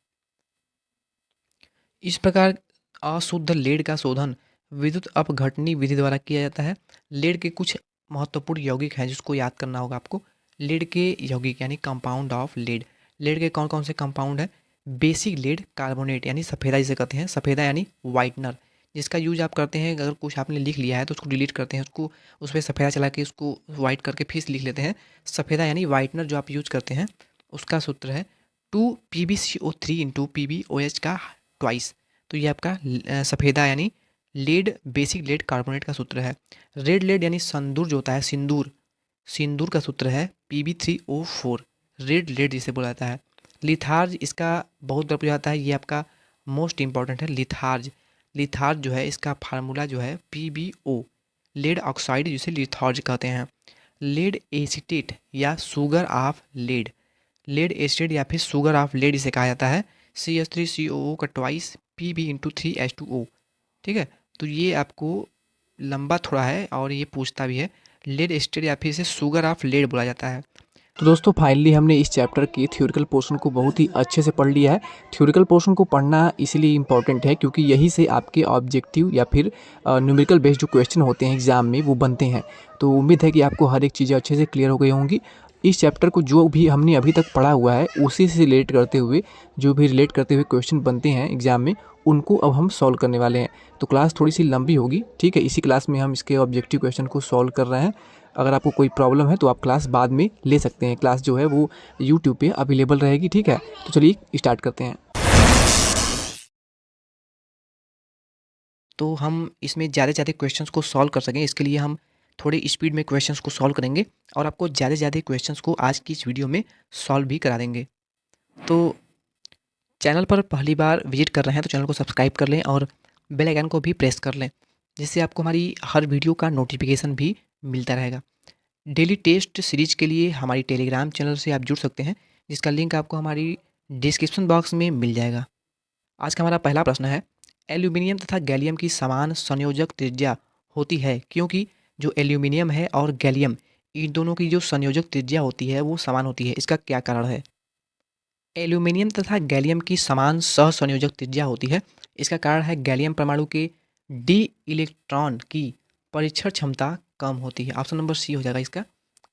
इस प्रकार अशुद्ध लेड का शोधन विद्युत अपघटनी विधि द्वारा किया जाता है। लेड के कुछ महत्वपूर्ण यौगिक हैं जिसको याद करना होगा आपको। लेड के यौगिक यानी कंपाउंड ऑफ लेड। लेड के कौन कौन से कंपाउंड है? बेसिक लेड कार्बोनेट यानी सफ़ेदा जिसे कहते हैं, सफ़ेदा यानी वाइटनर, जिसका यूज़ आप करते हैं, अगर कुछ आपने लिख लिया है तो उसको डिलीट करते हैं, उसको उस पे सफ़ेदा चला के उसको वाइट करके फिर से लिख लेते हैं। सफ़ेदा यानी वाइटनर जो आप यूज़ करते हैं उसका सूत्र है 2 PbCO3 इंटू PbOH का ट्वाइस। तो ये आपका सफ़ेदा यानी लेड, बेसिक लेड कार्बोनेट का सूत्र है। रेड लेड यानी संदूर जो होता है, सिंदूर, सिंदूर का सूत्र है Pb3O4, रेड लेड जिसे बोला जाता है। लिथार्ज इसका बहुत बार पूछा जाता है, ये आपका मोस्ट इंपॉर्टेंट है लिथार्ज। लिथार्ज जो है इसका फार्मूला जो है PbO, लेड ऑक्साइड जिसे लिथार्ज कहते हैं। लेड एसीटेट या sugar of lead, lead acid या फिर शुगर ऑफ लेड इसे कहा जाता है। CH3COO का ट्वाइस Pb×3H2O। ठीक है, तो ये आपको लंबा थोड़ा है और ये पूछता भी है। लेड एसिड या फिर इसे शुगर ऑफ लेड बोला जाता है। तो दोस्तों फाइनली हमने इस चैप्टर की थ्योरिकल पोर्शन को बहुत ही अच्छे से पढ़ लिया है। थ्योरिकल पोर्शन को पढ़ना इसलिए इम्पॉर्टेंट है क्योंकि यही से आपके ऑब्जेक्टिव या फिर न्यूमेरिकल बेस्ड जो क्वेश्चन होते हैं एग्जाम में वो बनते हैं। तो उम्मीद है कि आपको हर एक चीज़ें अच्छे से क्लियर हो गई होंगी। इस चैप्टर को जो भी हमने अभी तक पढ़ा हुआ है उसी से रिलेट करते हुए, जो भी रिलेट करते हुए क्वेश्चन बनते हैं एग्जाम में, उनको अब हम सॉल्व करने वाले हैं। तो क्लास थोड़ी सी लंबी होगी, ठीक है। इसी क्लास में हम इसके ऑब्जेक्टिव क्वेश्चन को सॉल्व कर रहे हैं। अगर आपको कोई प्रॉब्लम है तो आप क्लास बाद में ले सकते हैं। क्लास जो है वो यूट्यूब पे अवेलेबल रहेगी, ठीक है। तो चलिए स्टार्ट करते हैं। तो हम इसमें ज़्यादा से ज़्यादा क्वेश्चंस को सॉल्व कर सकें, इसके लिए हम थोड़ी स्पीड में क्वेश्चंस को सॉल्व करेंगे और आपको ज़्यादा से ज़्यादा क्वेश्चंस को आज की इस वीडियो में सॉल्व भी करा देंगे। तो चैनल पर पहली बार विजिट कर रहे हैं तो चैनल को सब्सक्राइब कर लें और बेल आइकन को भी प्रेस कर लें, जिससे आपको हमारी हर वीडियो का नोटिफिकेशन भी मिलता रहेगा। डेली टेस्ट सीरीज के लिए हमारी टेलीग्राम चैनल से आप जुड़ सकते हैं, जिसका लिंक आपको हमारी डिस्क्रिप्शन बॉक्स में मिल जाएगा। आज का हमारा पहला प्रश्न है, एल्यूमिनियम तथा गैलियम की समान संयोजक त्रिज्या होती है क्योंकि जो एल्यूमिनियम है और गैलियम, इन दोनों की जो संयोजक त्रिज्या होती है वो समान होती है, इसका क्या कारण है? एल्यूमिनियम तथा गैलियम की समान सहसंयोजक त्रिज्या होती है, इसका कारण है गैलियम परमाणु के डी इलेक्ट्रॉन की परीक्षण क्षमता कम होती है। ऑप्शन नंबर सी हो जाएगा इसका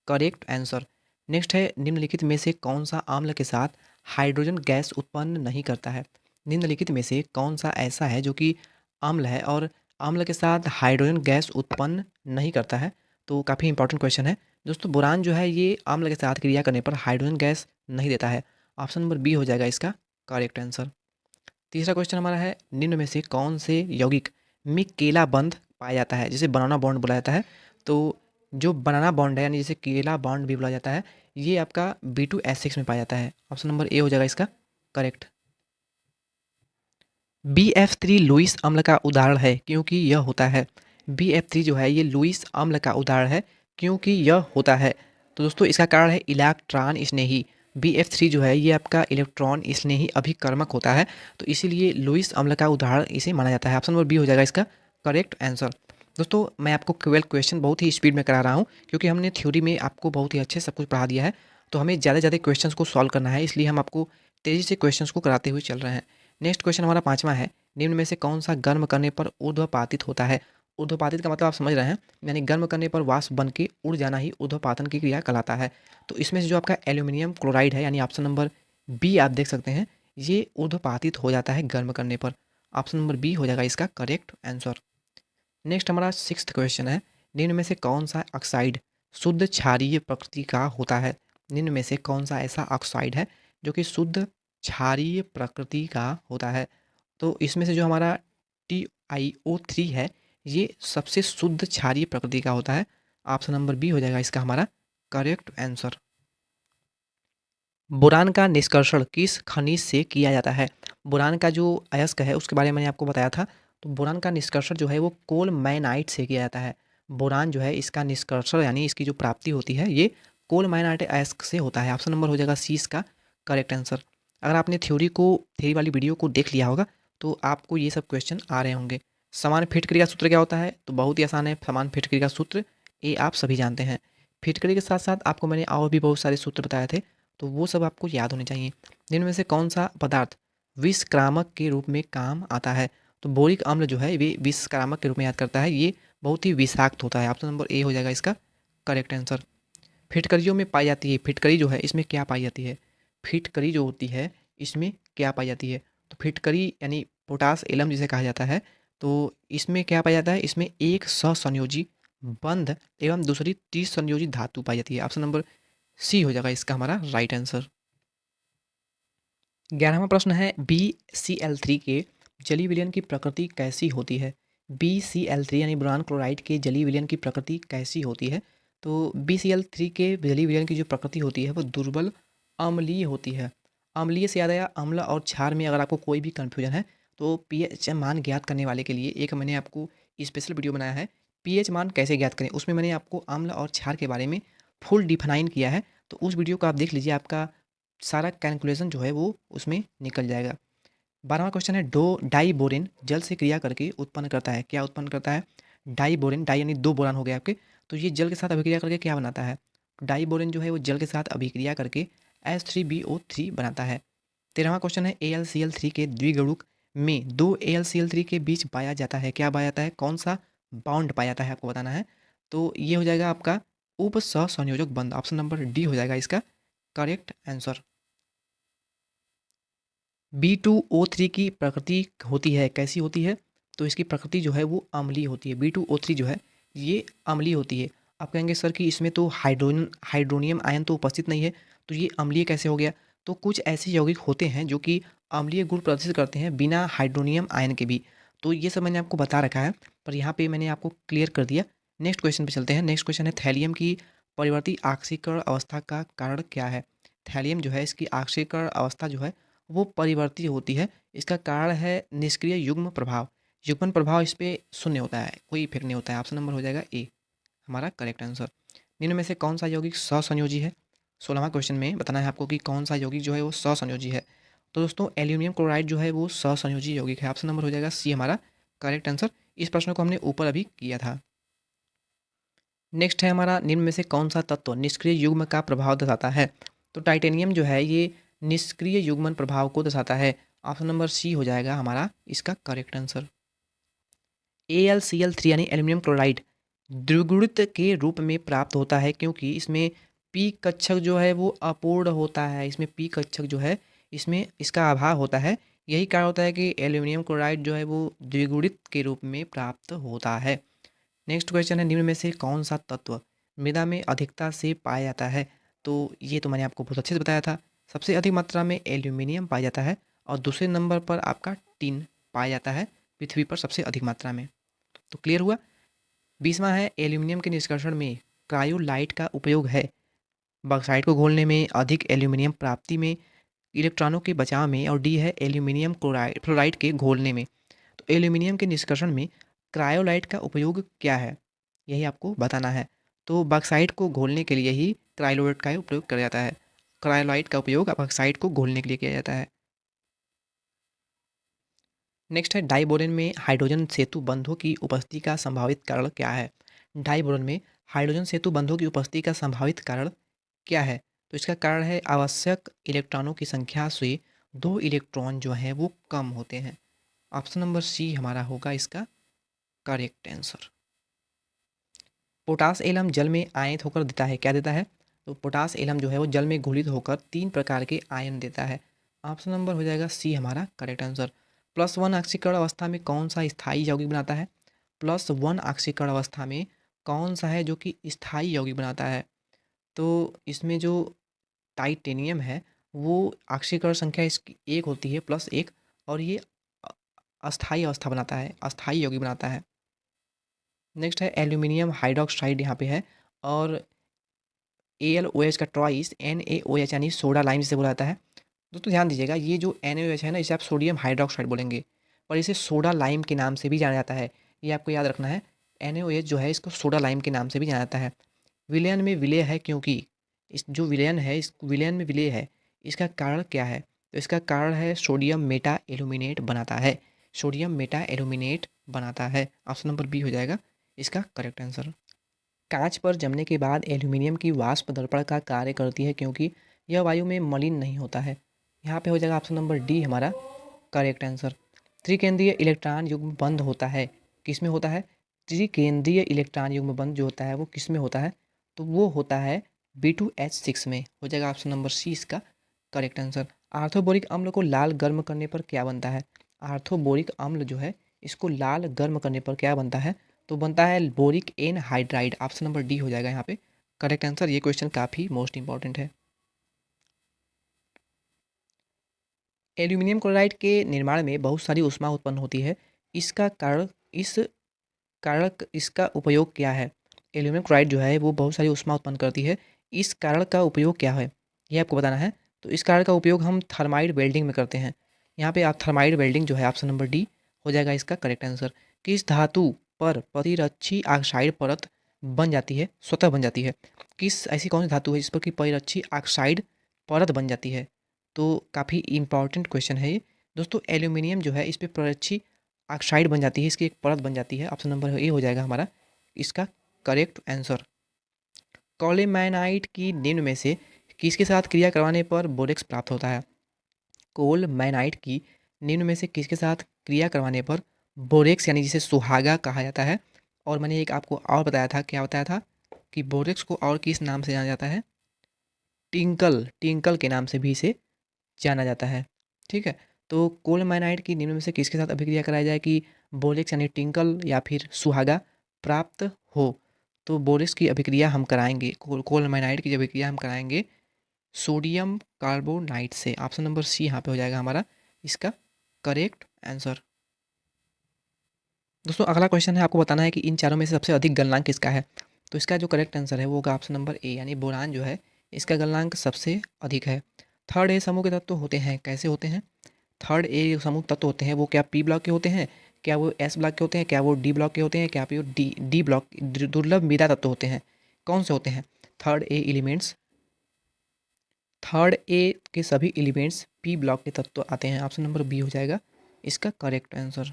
करेक्ट आंसर। नेक्स्ट है, निम्नलिखित में से कौन सा अम्ल के साथ हाइड्रोजन गैस उत्पन्न नहीं करता है? निम्नलिखित में से कौन सा ऐसा है जो कि अम्ल है और अम्ल के साथ हाइड्रोजन गैस उत्पन्न नहीं करता है? तो काफ़ी इंपॉर्टेंट क्वेश्चन है दोस्तों। बोरान जो है ये अम्ल के साथ क्रिया करने पर हाइड्रोजन गैस नहीं देता है। ऑप्शन नंबर बी हो जाएगा इसका करेक्ट आंसर। तीसरा क्वेश्चन हमारा है, निम्न में से कौन से यौगिक में केला बंध पाया जाता है, जिसे बनाना बॉन्ड बोला जाता है? तो जो बनाना बॉन्ड है यानी जिसे केला बॉन्ड भी बोला जाता है, ये आपका B2S6 में पाया जाता है। ऑप्शन नंबर ए हो जाएगा इसका करेक्ट। BF3 लुईस अम्ल का उदाहरण है क्योंकि यह होता है। BF3 जो है ये लुईस अम्ल का उदाहरण है क्योंकि यह होता है। तो दोस्तों इसका कारण है इलेक्ट्रॉन स्नेही। BF3 जो है ये आपका इलेक्ट्रॉन स्नेही अभिकर्मक होता है, तो इसीलिए लुईस अम्ल का उदाहरण इसे माना जाता है। ऑप्शन नंबर बी हो जाएगा इसका करेक्ट आंसर। दोस्तों मैं आपको केवल क्वेश्चन बहुत ही स्पीड में करा रहा हूँ क्योंकि हमने थ्योरी में आपको बहुत ही अच्छे सब कुछ पढ़ा दिया है, तो हमें ज़्यादा से ज़्यादा क्वेश्चन को सॉल्व करना है, इसलिए हम आपको तेज़ी से क्वेश्चन को कराते हुए चल रहे हैं। नेक्स्ट क्वेश्चन हमारा पाँचवा है, निम्न में से कौन सा गर्म करने पर ऊर्ध्वपातित होता है? ऊर्ध्वपातित का मतलब आप समझ रहे हैं, यानी गर्म करने पर वाष्प बन के उड़ जाना ही ऊर्ध्वपातन की क्रिया कहलाता है। तो इसमें से जो आपका एल्यूमिनियम क्लोराइड है यानी ऑप्शन नंबर बी आप देख सकते हैं, ये ऊर्ध्वपातित हो जाता है गर्म करने पर। ऑप्शन नंबर बी हो जाएगा इसका करेक्ट आंसर। नेक्स्ट हमारा सिक्स्थ क्वेश्चन है, निम्न में से कौन सा ऑक्साइड शुद्ध क्षारीय प्रकृति का होता है? निम्न में से कौन सा ऐसा ऑक्साइड है जो कि शुद्ध क्षारीय प्रकृति का होता है? तो इसमें से जो हमारा TiO3 है ये सबसे शुद्ध क्षारीय प्रकृति का होता है। ऑप्शन नंबर बी हो जाएगा इसका हमारा करेक्ट आंसर। बोरान का निष्कर्षण किस खनिज से किया जाता है? बोरान का जो अयस्क है उसके बारे में मैंने आपको बताया था। तो बोरान का निष्कर्षण जो है वो कोल मैनाइट से किया जाता है। बोरान जो है इसका निष्कर्षण यानी इसकी जो प्राप्ति होती है ये कोल मैनाइट अयस्क से होता है। ऑप्शन नंबर हो जाएगा सी इसका करेक्ट आंसर। अगर आपने थ्योरी वाली वीडियो को देख लिया होगा तो आपको ये सब क्वेश्चन आ रहे होंगे। समान फिटकरी का सूत्र क्या होता है? तो बहुत ही आसान है, समान फिटकरी का सूत्र ये आप सभी जानते हैं। फिटकरी के साथ साथ आपको मैंने और भी बहुत सारे सूत्र बताए थे, तो वो सब आपको याद होने चाहिए। जिनमें से कौन सा पदार्थ विषक्रामक के रूप में काम आता है? तो बोरिक अम्ल जो है वे विषक्रामक के रूप में याद करता है, ये बहुत ही विषाक्त होता है। ऑप्शन नंबर ए हो जाएगा इसका करेक्ट आंसर। फिटकरियों में पाई जाती है, फिटकरी जो है इसमें क्या पाई जाती है? फिटकरी जो होती है इसमें क्या पाई जाती है? तो फिटकरी यानी पोटास एलम जिसे कहा जाता है, तो इसमें क्या पाया जाता है, इसमें एक सहसंयोजी बंध एवं दूसरी त्रिसंयोजी धातु पाई जाती है। ऑप्शन नंबर सी हो जाएगा इसका हमारा राइट आंसर। 11वां प्रश्न है BCl3 के जलीय विलयन की प्रकृति कैसी होती है। BCl3 यानी बोरान क्लोराइड के जलीय विलयन की प्रकृति कैसी होती है। तो BCl3 के जलीय विलयन की जो प्रकृति होती है वो दुर्बल अम्लीय होती है। अम्लीय से याद आया, अम्ल और क्षार में अगर आपको कोई भी कन्फ्यूजन है तो पीएच मान ज्ञात करने वाले के लिए एक मैंने आपको स्पेशल वीडियो बनाया है, पीएच मान कैसे ज्ञात करें। उसमें मैंने आपको अम्ल और क्षार के बारे में फुल डिफाइन किया है, तो उस वीडियो को आप देख लीजिए, आपका सारा कैलकुलेशन जो है वो उसमें निकल जाएगा। 12वां क्वेश्चन है डाइबोरेन जल से क्रिया करके उत्पन्न करता है। क्या उत्पन्न करता है? डाइबोरेन, डाई यानी दो बोरान हो गए आपके, तो ये जल के साथ अभिक्रिया करके क्या बनाता है? डाइबोरेन जो है वो जल के साथ अभिक्रिया करके H3BO3 बनाता है। 13वां क्वेश्चन है AlCl3 के द्विगुणक में दो AlCl3 के बीच पाया जाता है। क्या पाया जाता है? कौन सा बाउंड पाया जाता है आपको बताना है। तो ये हो जाएगा आपका उप सहसंयोजक बंध। ऑप्शन नंबर डी हो जाएगा इसका करेक्ट आंसर। B2O3 की प्रकृति होती है, कैसी होती है? तो इसकी प्रकृति जो है वो अम्लीय होती है। B2O3 जो है ये अम्लीय होती है। आप कहेंगे सर कि इसमें तो हाइड्रोनियम आयन तो उपस्थित नहीं है, तो ये अम्लीय कैसे हो गया? तो कुछ ऐसे यौगिक होते हैं जो कि अम्लीय गुण प्रदर्शित करते हैं बिना हाइड्रोनियम आयन के भी। तो ये सब मैंने आपको बता रखा है, पर यहाँ पे मैंने आपको क्लियर कर दिया। नेक्स्ट क्वेश्चन पे चलते हैं। नेक्स्ट क्वेश्चन है थैलियम की परिवर्ती ऑक्सीकरण अवस्था का कारण क्या है? थैलियम जो है इसकी ऑक्सीकरण अवस्था जो है वो परिवर्ती होती है। इसका कारण है निष्क्रिय युग्म प्रभाव। युग्मन प्रभाव इस पे शून्य होता है, कोई इफेक्ट नहीं होता है। ऑप्शन नंबर हो जाएगा ए हमारा करेक्ट आंसर। निम्न में से कौन सा यौगिक सहसंयोजी है? 16वां क्वेश्चन में बताना है आपको कि कौन सा यौगिक जो है वो सहसंयोजी है। तो दोस्तों एल्यूमिनियम क्लोराइड जो है वो सहसंयोजी यौगिक है। ऑप्शन नंबर हो जाएगा सी हमारा करेक्ट आंसर। इस प्रश्न को हमने ऊपर अभी किया था। नेक्स्ट है हमारा निम्न में से कौन सा तत्व निष्क्रिय युग्म का प्रभाव दर्शाता है? तो टाइटेनियम जो है ये निष्क्रिय युग्मन प्रभाव को दर्शाता है। ऑप्शन नंबर सी हो जाएगा हमारा इसका करेक्ट आंसर। AlCl3 यानी एल्यूमिनियम क्लोराइड द्विगुणित के रूप में प्राप्त होता है, क्योंकि इसमें पी कक्षक जो है वो अपूर्ण होता है। इसमें पी कक्षक जो है इसमें इसका अभाव होता है। यही कारण होता है कि एल्यूमिनियम क्लोराइड जो है वो द्विगुणित के रूप में प्राप्त होता है। नेक्स्ट क्वेश्चन है निम्न में से कौन सा तत्व मृदा में अधिकता से पाया जाता है? तो ये तो मैंने आपको बहुत अच्छे से बताया था। सबसे अधिक मात्रा में एल्यूमिनियम पाया जाता है और दूसरे नंबर पर आपका टिन पाया जाता है पृथ्वी पर सबसे अधिक मात्रा में। तो क्लियर हुआ। 20वां है एल्यूमिनियम के निष्कर्षण में क्रायोलाइट का उपयोग है। बॉक्साइट को घोलने में, अधिक एल्यूमिनियम प्राप्ति में, इलेक्ट्रॉनों के बचाव में, और डी है एल्यूमिनियम फ्लोराइड के घोलने में। तो एल्यूमिनियम के निष्कर्षण में क्रायोलाइट का उपयोग क्या है, यही आपको बताना है। तो बॉक्साइट को घोलने के लिए ही क्रायोलाइट का उपयोग किया जाता है। क्रायोलाइट का उपयोग बॉक्साइट को घोलने के लिए किया जाता है। नेक्स्ट है डाइबोरेन में हाइड्रोजन सेतु बंधों की उपस्थिति का संभावित कारण क्या है? डाइबोरेन में हाइड्रोजन सेतु बंधों की उपस्थिति का संभावित कारण क्या है? तो इसका कारण है आवश्यक इलेक्ट्रॉनों की संख्या से दो इलेक्ट्रॉन जो हैं वो कम होते हैं। ऑप्शन नंबर सी हमारा होगा इसका करेक्ट आंसर। पोटास एलम जल में आयनित होकर देता है, क्या देता है? तो पोटास एलम जो है वो जल में घुलित होकर तीन प्रकार के आयन देता है। ऑप्शन नंबर हो जाएगा सी हमारा करेक्ट आंसर। +1 ऑक्सीकरण अवस्था में कौन सा स्थायी यौगिक बनाता है? +1 ऑक्सीकरण अवस्था में कौन सा है जो कि स्थायी यौगिक बनाता है? तो इसमें जो टाइटेनियम है वो ऑक्सीकरण संख्या इसकी एक होती है +1, और ये अस्थायी अवस्था बनाता है, अस्थायी यौगिक बनाता है। नेक्स्ट है एल्यूमिनियम हाइड्रॉक्साइड यहाँ पे है, और AlOH का ट्वाइस NaOH यानी सोडा लाइम जिसे बोला जाता है। दोस्तों ध्यान दीजिएगा, ये जो NaOH है ना इसे आप सोडियम हाइड्रॉक्साइड बोलेंगे, पर इसे सोडा लाइम के नाम से भी जाना जाता है। ये आपको याद रखना है। NaOH जो है इसको सोडा लाइम के नाम से भी जाना जाता है। विलयन में विलय है क्योंकि इस जो विलयन है, इस विलयन में विलय है, इसका कारण क्या है? तो इसका कारण है सोडियम मेटा एल्यूमिनेट बनाता है। सोडियम मेटा एल्यूमिनेट बनाता है। ऑप्शन नंबर बी हो जाएगा इसका करेक्ट आंसर। कांच पर जमने के बाद एल्यूमिनियम की वाष्प दर्पण का कार्य करती है, क्योंकि यह वायु में मलिन नहीं होता है। यहाँ पे हो जाएगा ऑप्शन नंबर डी हमारा करेक्ट आंसर। त्रिकेंद्रीय इलेक्ट्रॉन युग्म बंद होता है, किस में होता है? त्रिकेंद्रीय इलेक्ट्रॉन युग्म बंद जो होता है वो किस में होता है? तो वो होता है B2H6 में। हो जाएगा ऑप्शन नंबर सी इसका करेक्ट आंसर। आर्थोबोरिक अम्ल को लाल गर्म करने पर क्या बनता है? आर्थोबोरिक अम्ल जो है इसको लाल गर्म करने पर क्या बनता है? तो बनता है boric anhydride. Option number D हो जाएगा यहाँ पे करेक्ट आंसर। ये क्वेश्चन काफ़ी मोस्ट इंपॉर्टेंट है। एल्यूमिनियम क्लोराइड के निर्माण में बहुत सारी ऊष्मा उत्पन्न होती है। इसका कारण इस कारण इसका उपयोग क्या है? एल्यूमिनियम क्लोराइड जो है वो बहुत सारी ऊष्मा उत्पन्न करती है। इस कारण का उपयोग क्या है? ये आपको बताना है। तो इस कारण का उपयोग हम थर्माइड वेल्डिंग में करते हैं। यहाँ पे आप थर्माइड वेल्डिंग जो है ऑप्शन नंबर डी हो जाएगा इसका करेक्ट आंसर। किस धातु पर प्रतिरक्षी ऑक्साइड परत बन जाती है, स्वतः बन जाती है? किस ऐसी कौन सी धातु है जिस पर कि प्रतिरक्षी ऑक्साइड परत बन जाती है? तो काफ़ी इंपॉर्टेंट क्वेश्चन है ये। दोस्तों एल्यूमिनियम जो है इस पर प्रतिरक्षी ऑक्साइड बन जाती है, इसकी एक परत बन जाती है। ऑप्शन नंबर ए हो जाएगा हमारा इसका करेक्ट आंसर। कोलेमैनाइट की निम्न में से किसके साथ क्रिया करवाने पर बोरेक्स प्राप्त होता है? कोलमैनाइट की निम्न में से किसके साथ क्रिया करवाने पर बोरेक्स यानी जिसे सुहागा कहा जाता है? और मैंने एक आपको और बताया था, क्या बताया था कि बोरेक्स को और किस नाम से जाना जाता है? टिंकल, टिंकल के नाम से भी इसे जाना जाता है। ठीक है, तो कोलमैनाइट की निम्न में से किसके साथ अभिक्रिया कराई जाए कि बोरेक्स यानी टिंकल या फिर सुहागा प्राप्त हो? तो बोरेक्स की अभिक्रिया हम कराएंगे, कोलमैनाइट की अभिक्रिया हम कराएंगे सोडियम कार्बोनाइट से। ऑप्शन नंबर सी यहाँ पे हो जाएगा हमारा इसका करेक्ट आंसर। दोस्तों अगला क्वेश्चन है, आपको बताना है कि इन चारों में से सबसे अधिक गलनांक किसका है? तो इसका जो करेक्ट आंसर है वो होगा ऑप्शन नंबर ए, यानी बोरान जो है इसका गलनांक सबसे अधिक है। थर्ड ए समूह के तत्व होते हैं, कैसे होते हैं? थर्ड ए समूह तत्व होते हैं वो क्या पी ब्लॉक के होते हैं, क्या वो एस ब्लॉक के होते हैं, क्या वो डी ब्लॉक के होते हैं, क्या वो डी ब्लॉक दुर्लभ मृदा तत्व होते हैं? कौन से होते हैं third A elements? Third A के सभी एलिमेंट्स पी ब्लॉक के तत्व आते हैं। ऑप्शन नंबर बी हो जाएगा इसका करेक्ट आंसर।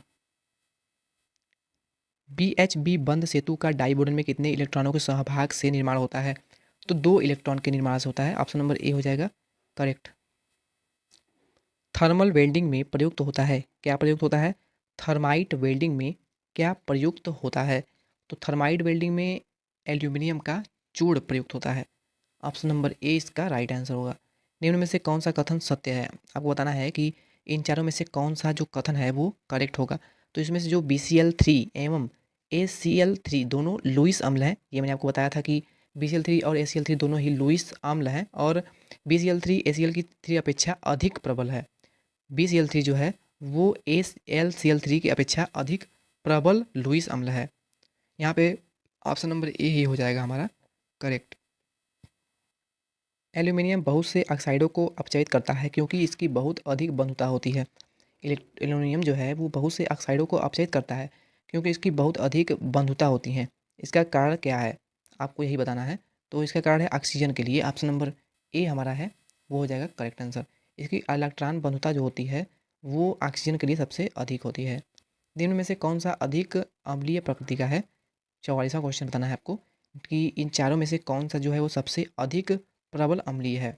BHB बंद सेतु का डाइबोडन में कितने इलेक्ट्रॉनों के सहभाग से निर्माण होता है? तो 2 इलेक्ट्रॉन के निर्माण से होता है। ऑप्शन नंबर ए हो जाएगा करेक्ट। थर्मल वेल्डिंग में प्रयुक्त होता है, क्या प्रयुक्त होता है? थर्माइट वेल्डिंग में क्या प्रयुक्त होता है? तो थर्माइट वेल्डिंग में एल्यूमिनियम का चूड़ प्रयुक्त होता है। ऑप्शन नंबर ए इसका राइट आंसर होगा। निम्न में से कौन सा कथन सत्य है? आपको बताना है कि इन चारों में से कौन सा जो कथन है वो करेक्ट होगा। तो इसमें से जो BCl3 एवं ACl3 दोनों लुईस अम्ल हैं, ये मैंने आपको बताया था कि BCl3 और ACl3 दोनों ही लुईस अम्ल हैं और BCl3 ACl3 अपेक्षा अधिक प्रबल है। BCl3 जो है वो AlCl3 की अपेक्षा अधिक प्रबल लुईस अम्ल है। यहाँ पे ऑप्शन नंबर ए ही हो जाएगा हमारा करेक्ट। एल्यूमिनियम बहुत से ऑक्साइडों को अपचयित करता है क्योंकि इसकी बहुत अधिक बंधुता होती है। एल्यूमिनियम जो है वो बहुत से ऑक्साइडों को अपचयित करता है क्योंकि इसकी बहुत अधिक बंधुता होती हैं। इसका कारण क्या है? आपको यही बताना है। तो इसका कारण है ऑक्सीजन के लिए। ऑप्शन नंबर ए हमारा है वो हो जाएगा करेक्ट आंसर। इसकी इलेक्ट्रॉन बंधुता जो होती है वो ऑक्सीजन के लिए सबसे अधिक होती है। दिन में से कौन सा अधिक अम्लीय प्रकृति का है? 44वां क्वेश्चन बताना है आपको कि इन चारों में से कौन सा जो है वो सबसे अधिक प्रबल अम्लीय है।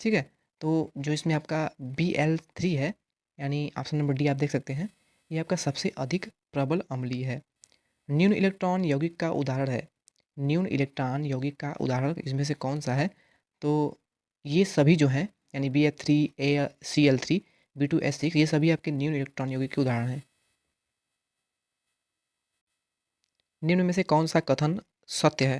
ठीक है, तो जो इसमें आपका Bl3 है यानी ऑप्शन नंबर डी आप देख सकते हैं, ये आपका सबसे अधिक प्रबल अम्लीय है। न्यून इलेक्ट्रॉन यौगिक का उदाहरण है, न्यून इलेक्ट्रॉन यौगिक का उदाहरण इसमें से कौन सा है? तो ये सभी जो हैं यानी BF3 ACl3 B2S6 ये सभी आपके न्यून इलेक्ट्रॉन यौगिक के उदाहरण हैं। निम्न में से कौन सा कथन सत्य है?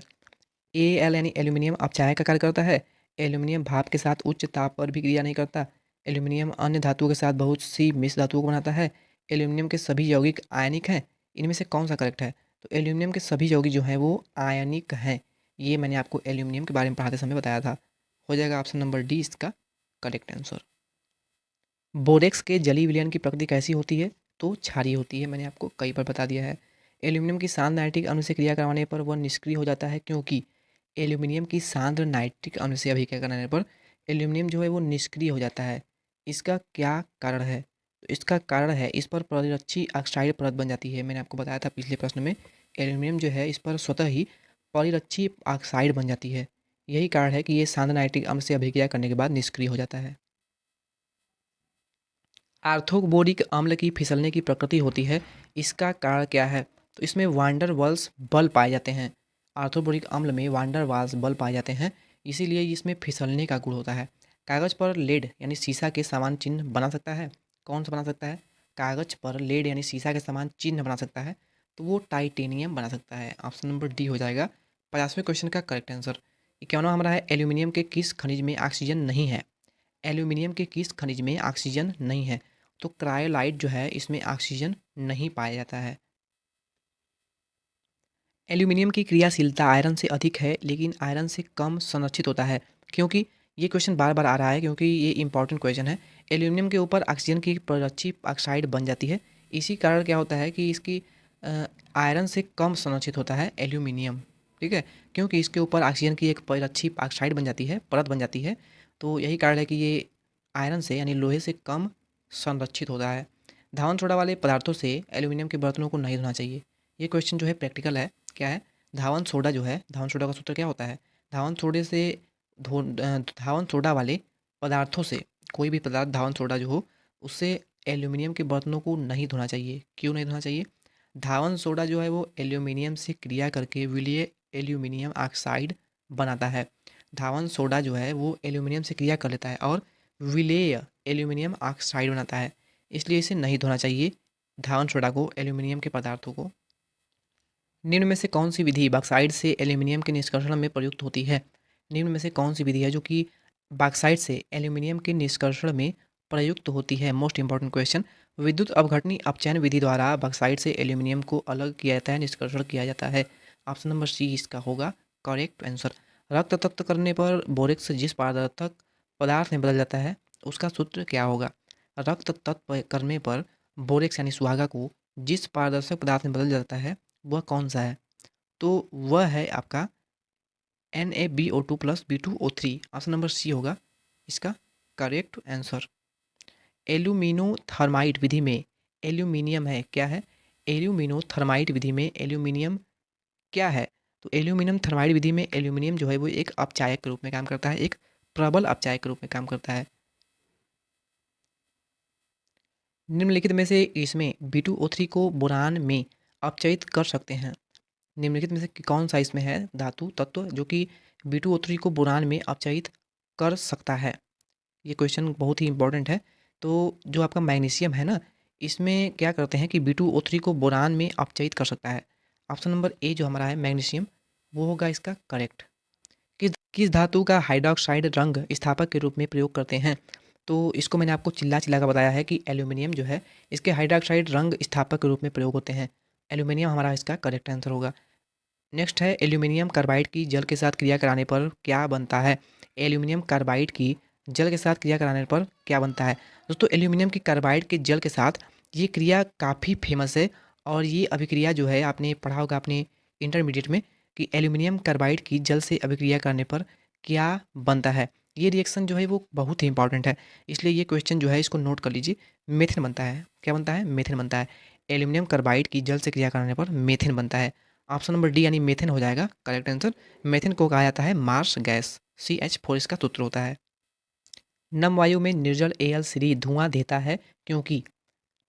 Al यानी एल्यूमिनियम अपचायक का कार्य करता है। एल्यूमिनियम भाप के साथ उच्च ताप पर भी क्रिया नहीं करता। एल्यूमिनियम अन्य धातुओं के साथ बहुत सी मिश्र धातुओं को बनाता है। एल्यूमिनियम के सभी यौगिक आयनिक हैं। इनमें से कौन सा करेक्ट है? तो एल्यूमिनियम के सभी यौगिक जो हैं वो आयनिक हैं। ये मैंने आपको एल्यूमिनियम के बारे में पढ़ाते समय बताया था। हो जाएगा ऑप्शन नंबर डी इसका करेक्ट आंसर। बोरेक्स के जलीय विलयन की प्रकृति कैसी होती है? तो क्षारीय होती है, मैंने आपको कई बार बता दिया है। एल्यूमिनियम की सांद्र नाइट्रिक अणु से क्रिया करवाने पर वह निष्क्रिय हो जाता है क्योंकि एल्यूमिनियम की सांद्र नाइट्रिक अणु से अभिक्रिया कराने पर एल्यूमिनियम जो है वो निष्क्रिय हो जाता है। इसका क्या कारण है? तो इसका कारण है इस पर परिरक्षी ऑक्साइड परत बन जाती है। मैंने आपको बताया था पिछले प्रश्न में, एल्यूमिनियम जो है इस पर स्वतः ही परिरक्षी ऑक्साइड बन जाती है। यही कारण है कि ये सांद्र नाइट्रिक अम्ल से अभिक्रिया करने के बाद निष्क्रिय हो जाता है। आर्थोबोरिक अम्ल की फिसलने की प्रकृति होती है, इसका कारण क्या है? तो इसमें वांडर वाल्स बल पाए जाते हैं। आर्थोबोरिक अम्ल में वांडर वाल्स बल पाए जाते हैं, इसीलिए इसमें फिसलने का गुण होता है। कागज़ पर लेड यानी शीशा के समान चिन्ह बना सकता है, कौन सा बना सकता है? कागज़ पर लेड यानी शीशा के समान चिन्ह बना सकता है, तो वो टाइटेनियम बना सकता है। ऑप्शन नंबर डी हो जाएगा 50वें क्वेश्चन का करेक्ट आंसर। 51वां हमारा है एल्यूमिनियम के किस खनिज में ऑक्सीजन नहीं है? एल्यूमिनियम के किस खनिज में ऑक्सीजन नहीं है? तो क्रायोलाइट जो है इसमें ऑक्सीजन नहीं पाया जाता है। एल्यूमिनियम की क्रियाशीलता आयरन से अधिक है लेकिन आयरन से कम संरक्षित होता है, क्योंकि ये क्वेश्चन बार बार आ रहा है क्योंकि ये इंपॉर्टेंट क्वेश्चन है। एल्यूमिनियम के ऊपर ऑक्सीजन की परक्षी ऑक्साइड बन जाती है, इसी कारण क्या होता है कि इसकी आयरन से कम संरक्षित होता है एल्यूमिनियम। ठीक है, क्योंकि इसके ऊपर ऑक्सीजन की एक परक्षी ऑक्साइड बन जाती है, परत बन जाती है, तो यही कारण है कि ये आयरन से यानी लोहे से कम संरक्षित होता है। धावन सोडा वाले पदार्थों से एल्यूमिनियम के बर्तनों को नहीं धोना चाहिए। ये क्वेश्चन जो है प्रैक्टिकल है। क्या है? धावन सोडा जो है, धावन सोडा का सूत्र क्या होता है? धावन सोडे से धावन सोडा वाले पदार्थों से, कोई भी पदार्थ धावन सोडा जो हो, उससे एल्यूमिनियम के बर्तनों को नहीं धोना चाहिए। क्यों नहीं धोना चाहिए? धावन सोडा जो है वो एल्यूमिनियम से क्रिया करके विलीय एल्यूमिनियम ऑक्साइड बनाता है। धावन सोडा जो है वो एल्यूमिनियम से क्रिया कर लेता है और विलेय एल्यूमिनियम ऑक्साइड बनाता है, इसलिए इसे नहीं धोना चाहिए धावन सोडा को, एल्यूमिनियम के पदार्थों को। निम्न में से कौन सी विधि बॉक्साइट से एल्यूमिनियम के निष्कर्षण में प्रयुक्त होती है? निम्न में से कौन सी विधि है जो कि बॉक्साइट से एल्यूमिनियम के निष्कर्षण में प्रयुक्त होती है? Most important question. विद्युत अवघटनी अपचयन विधि द्वारा बॉक्साइट से एल्यूमिनियम को अलग किया जाता है, निष्कर्षण किया जाता है। ऑप्शन नंबर सी इसका होगा करेक्ट आंसर। रक्त तत्व करने पर बोरेक्स जिस पारदर्शक पदार्थ में बदल जाता है उसका सूत्र क्या होगा? रक्त तत्व करने पर बोरेक्स यानी सुहागा को जिस पारदर्शक पदार्थ में बदल जाता है वह कौन सा है? तो वह है आपका NaBO2 plus B2O3। Option number C होगा इसका करेक्ट आंसर। एल्यूमिनोथर्माइट विधि में एल्यूमिनियम है, क्या है? एल्यूमिनोथर्माइट विधि में एल्यूमिनियम क्या है? तो एल्यूमिनियम थर्माइट विधि में एल्यूमिनियम जो है वो एक अपचायक के रूप में काम करता है, एक प्रबल अपचायक के रूप में काम करता है। निम्नलिखित में से इसमें B2O3 को बोरान में अपचयित कर सकते हैं। निम्नलिखित में से कौन सा इसमें है धातु तत्व जो कि B2O3 को बोरान में अपचयित कर सकता है? ये क्वेश्चन बहुत ही इंपॉर्टेंट है। तो जो आपका मैग्नीशियम है ना, इसमें क्या करते हैं कि B2O3 को बोरान में अपचयित कर सकता है। ऑप्शन नंबर ए जो हमारा है मैग्नीशियम, वो होगा इसका करेक्ट। किस किस धातु का हाइड्रॉक्साइड रंग स्थापक के रूप में प्रयोग करते हैं? तो इसको मैंने आपको चिल्ला चिल्ला कर बताया है कि एल्यूमिनियम जो है इसके हाइड्रॉक्साइड रंग स्थापक के रूप में प्रयोग होते हैं। एल्यूमिनियम हमारा इसका करेक्ट आंसर होगा। नेक्स्ट है एल्यूमिनियम कार्बाइड की जल के साथ क्रिया कराने पर क्या बनता है? एल्यूमिनियम कार्बाइड की जल के साथ क्रिया कराने पर क्या बनता है? दोस्तों एल्यूमिनियम की कार्बाइड के जल के साथ ये क्रिया काफ़ी फेमस है, और ये अभिक्रिया जो है आपने पढ़ा होगा अपने इंटरमीडिएट में कि एल्यूमिनियम कार्बाइड की जल से अभिक्रिया करने पर क्या बनता है। ये रिएक्शन जो है वो बहुत ही इंपॉर्टेंट है, इसलिए ये क्वेश्चन जो है इसको नोट कर लीजिए। मेथेन बनता है। क्या बनता है? मेथेन बनता है। एल्यूमिनियम कार्बाइड की जल से क्रिया कराने पर मेथेन बनता है। ऑप्शन नंबर डी यानी मेथेन हो जाएगा करेक्ट आंसर। मेथेन को कहा जाता है मार्स गैस, CH4 इसका सूत्र होता है। नम वायु में निर्जल AL3 धुआं देता है क्योंकि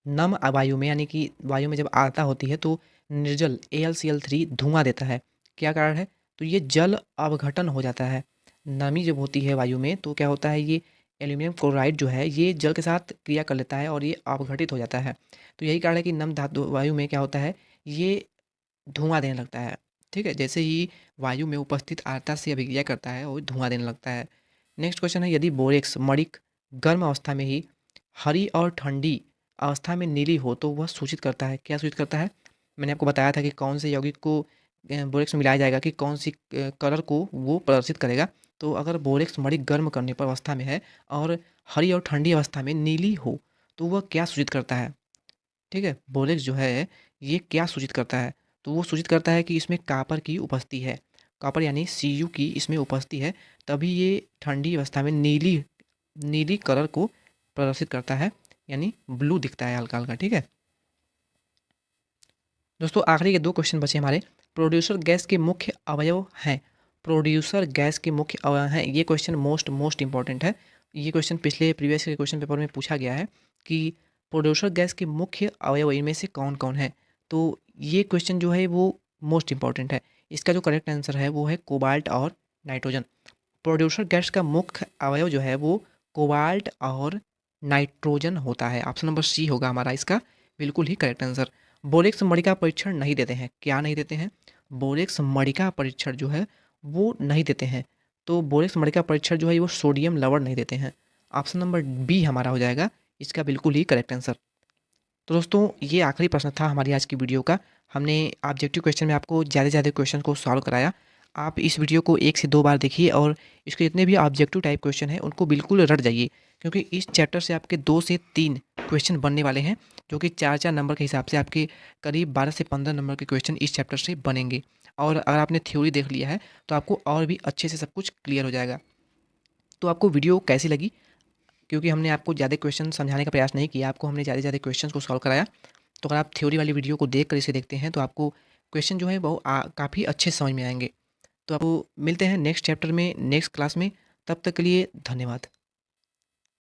नम वायु में यानी कि वायु में जब आता होती है तो निर्जल AlCl3 धुआं देता है। क्या कारण है? तो ये जल अवघटन हो जाता है। नमी जब होती है वायु में तो क्या होता है, ये एल्यूमिनियम क्लोराइड जो है ये जल के साथ क्रिया कर लेता है और ये अवघटित हो जाता है। तो यही कारण है कि नम धातु वायु में क्या होता है, ये धुआं देने लगता है। ठीक है, जैसे ही वायु में उपस्थित आर्द्रता से अभिक्रिया करता है वो धुआं देने लगता है। नेक्स्ट क्वेश्चन है यदि बोरेक्स मणिक गर्म अवस्था में ही हरी और ठंडी अवस्था में नीली हो तो वह सूचित करता है, क्या सूचित करता है? मैंने आपको बताया था कि कौन से यौगिक को बोरेक्स में मिलाया जाएगा कि कौन सी कलर को वो प्रदर्शित करेगा। तो अगर बोरेक्स मणिक गर्म करने पर अवस्था में है और हरी और ठंडी अवस्था में नीली हो तो वह क्या सूचित करता है? ठीक है, बोरेक्स जो है ये क्या सूचित करता है? तो वो सूचित करता है कि इसमें कॉपर की उपस्थिति है। कॉपर यानी Cu की इसमें उपस्थिति है, तभी ये ठंडी अवस्था में नीली नीली कलर को प्रदर्शित करता है, यानी ब्लू दिखता है हल्का हल्का। ठीक है दोस्तों, आखिरी के 2 क्वेश्चन बचे हमारे। प्रोड्यूसर गैस के मुख्य अवयव हैं। प्रोड्यूसर गैस के मुख्य अवयव हैं, ये क्वेश्चन मोस्ट इंपॉर्टेंट है। ये क्वेश्चन पिछले प्रीवियस के क्वेश्चन पेपर में पूछा गया है कि प्रोड्यूसर गैस के मुख्य अवयव इनमें से कौन कौन है। तो ये क्वेश्चन जो है वो मोस्ट इंपॉर्टेंट है। इसका जो करेक्ट आंसर है वो है कोबाल्ट और नाइट्रोजन। प्रोड्यूसर गैस का मुख्य अवयव जो है वो कोबाल्ट और नाइट्रोजन होता है। ऑप्शन नंबर सी होगा हमारा इसका बिल्कुल ही करेक्ट आंसर। बोरेक्स मणिका परीक्षण नहीं देते हैं, क्या नहीं देते हैं? बोरेक्स मणिका परीक्षण जो है वो नहीं देते हैं। तो बोरेक्स मणिका परीक्षण जो है वो सोडियम लवण नहीं देते हैं। ऑप्शन नंबर बी हमारा हो जाएगा इसका बिल्कुल ही करेक्ट आंसर। तो दोस्तों ये आखिरी प्रश्न था हमारी आज की वीडियो का। हमने ऑब्जेक्टिव क्वेश्चन में आपको ज़्यादा से ज़्यादा क्वेश्चन को सॉल्व कराया। आप इस वीडियो को 1 से 2 बार देखिए और इसके जितने भी ऑब्जेक्टिव टाइप क्वेश्चन हैं उनको बिल्कुल रट जाइए, क्योंकि इस चैप्टर से आपके 2 से 3 क्वेश्चन बनने वाले हैं, जो कि 4-4 नंबर के हिसाब से आपके करीब 12 से 15 नंबर के क्वेश्चन इस चैप्टर से बनेंगे। और अगर आपने थ्योरी देख लिया है तो आपको और भी अच्छे से सब कुछ क्लियर हो जाएगा। तो आपको वीडियो कैसी लगी? क्योंकि हमने आपको ज़्यादा क्वेश्चन समझाने का प्रयास नहीं किया, आपको हमने ज़्यादा से ज़्यादा क्वेश्चंस को सॉल्व कराया। तो अगर आप थ्योरी वाली वीडियो को देख कर इसे देखते हैं तो आपको क्वेश्चन जो है वो काफ़ी अच्छे समझ में आएँगे। तो आपको मिलते हैं नेक्स्ट चैप्टर में, नेक्स्ट क्लास में। तब तक के लिए धन्यवाद।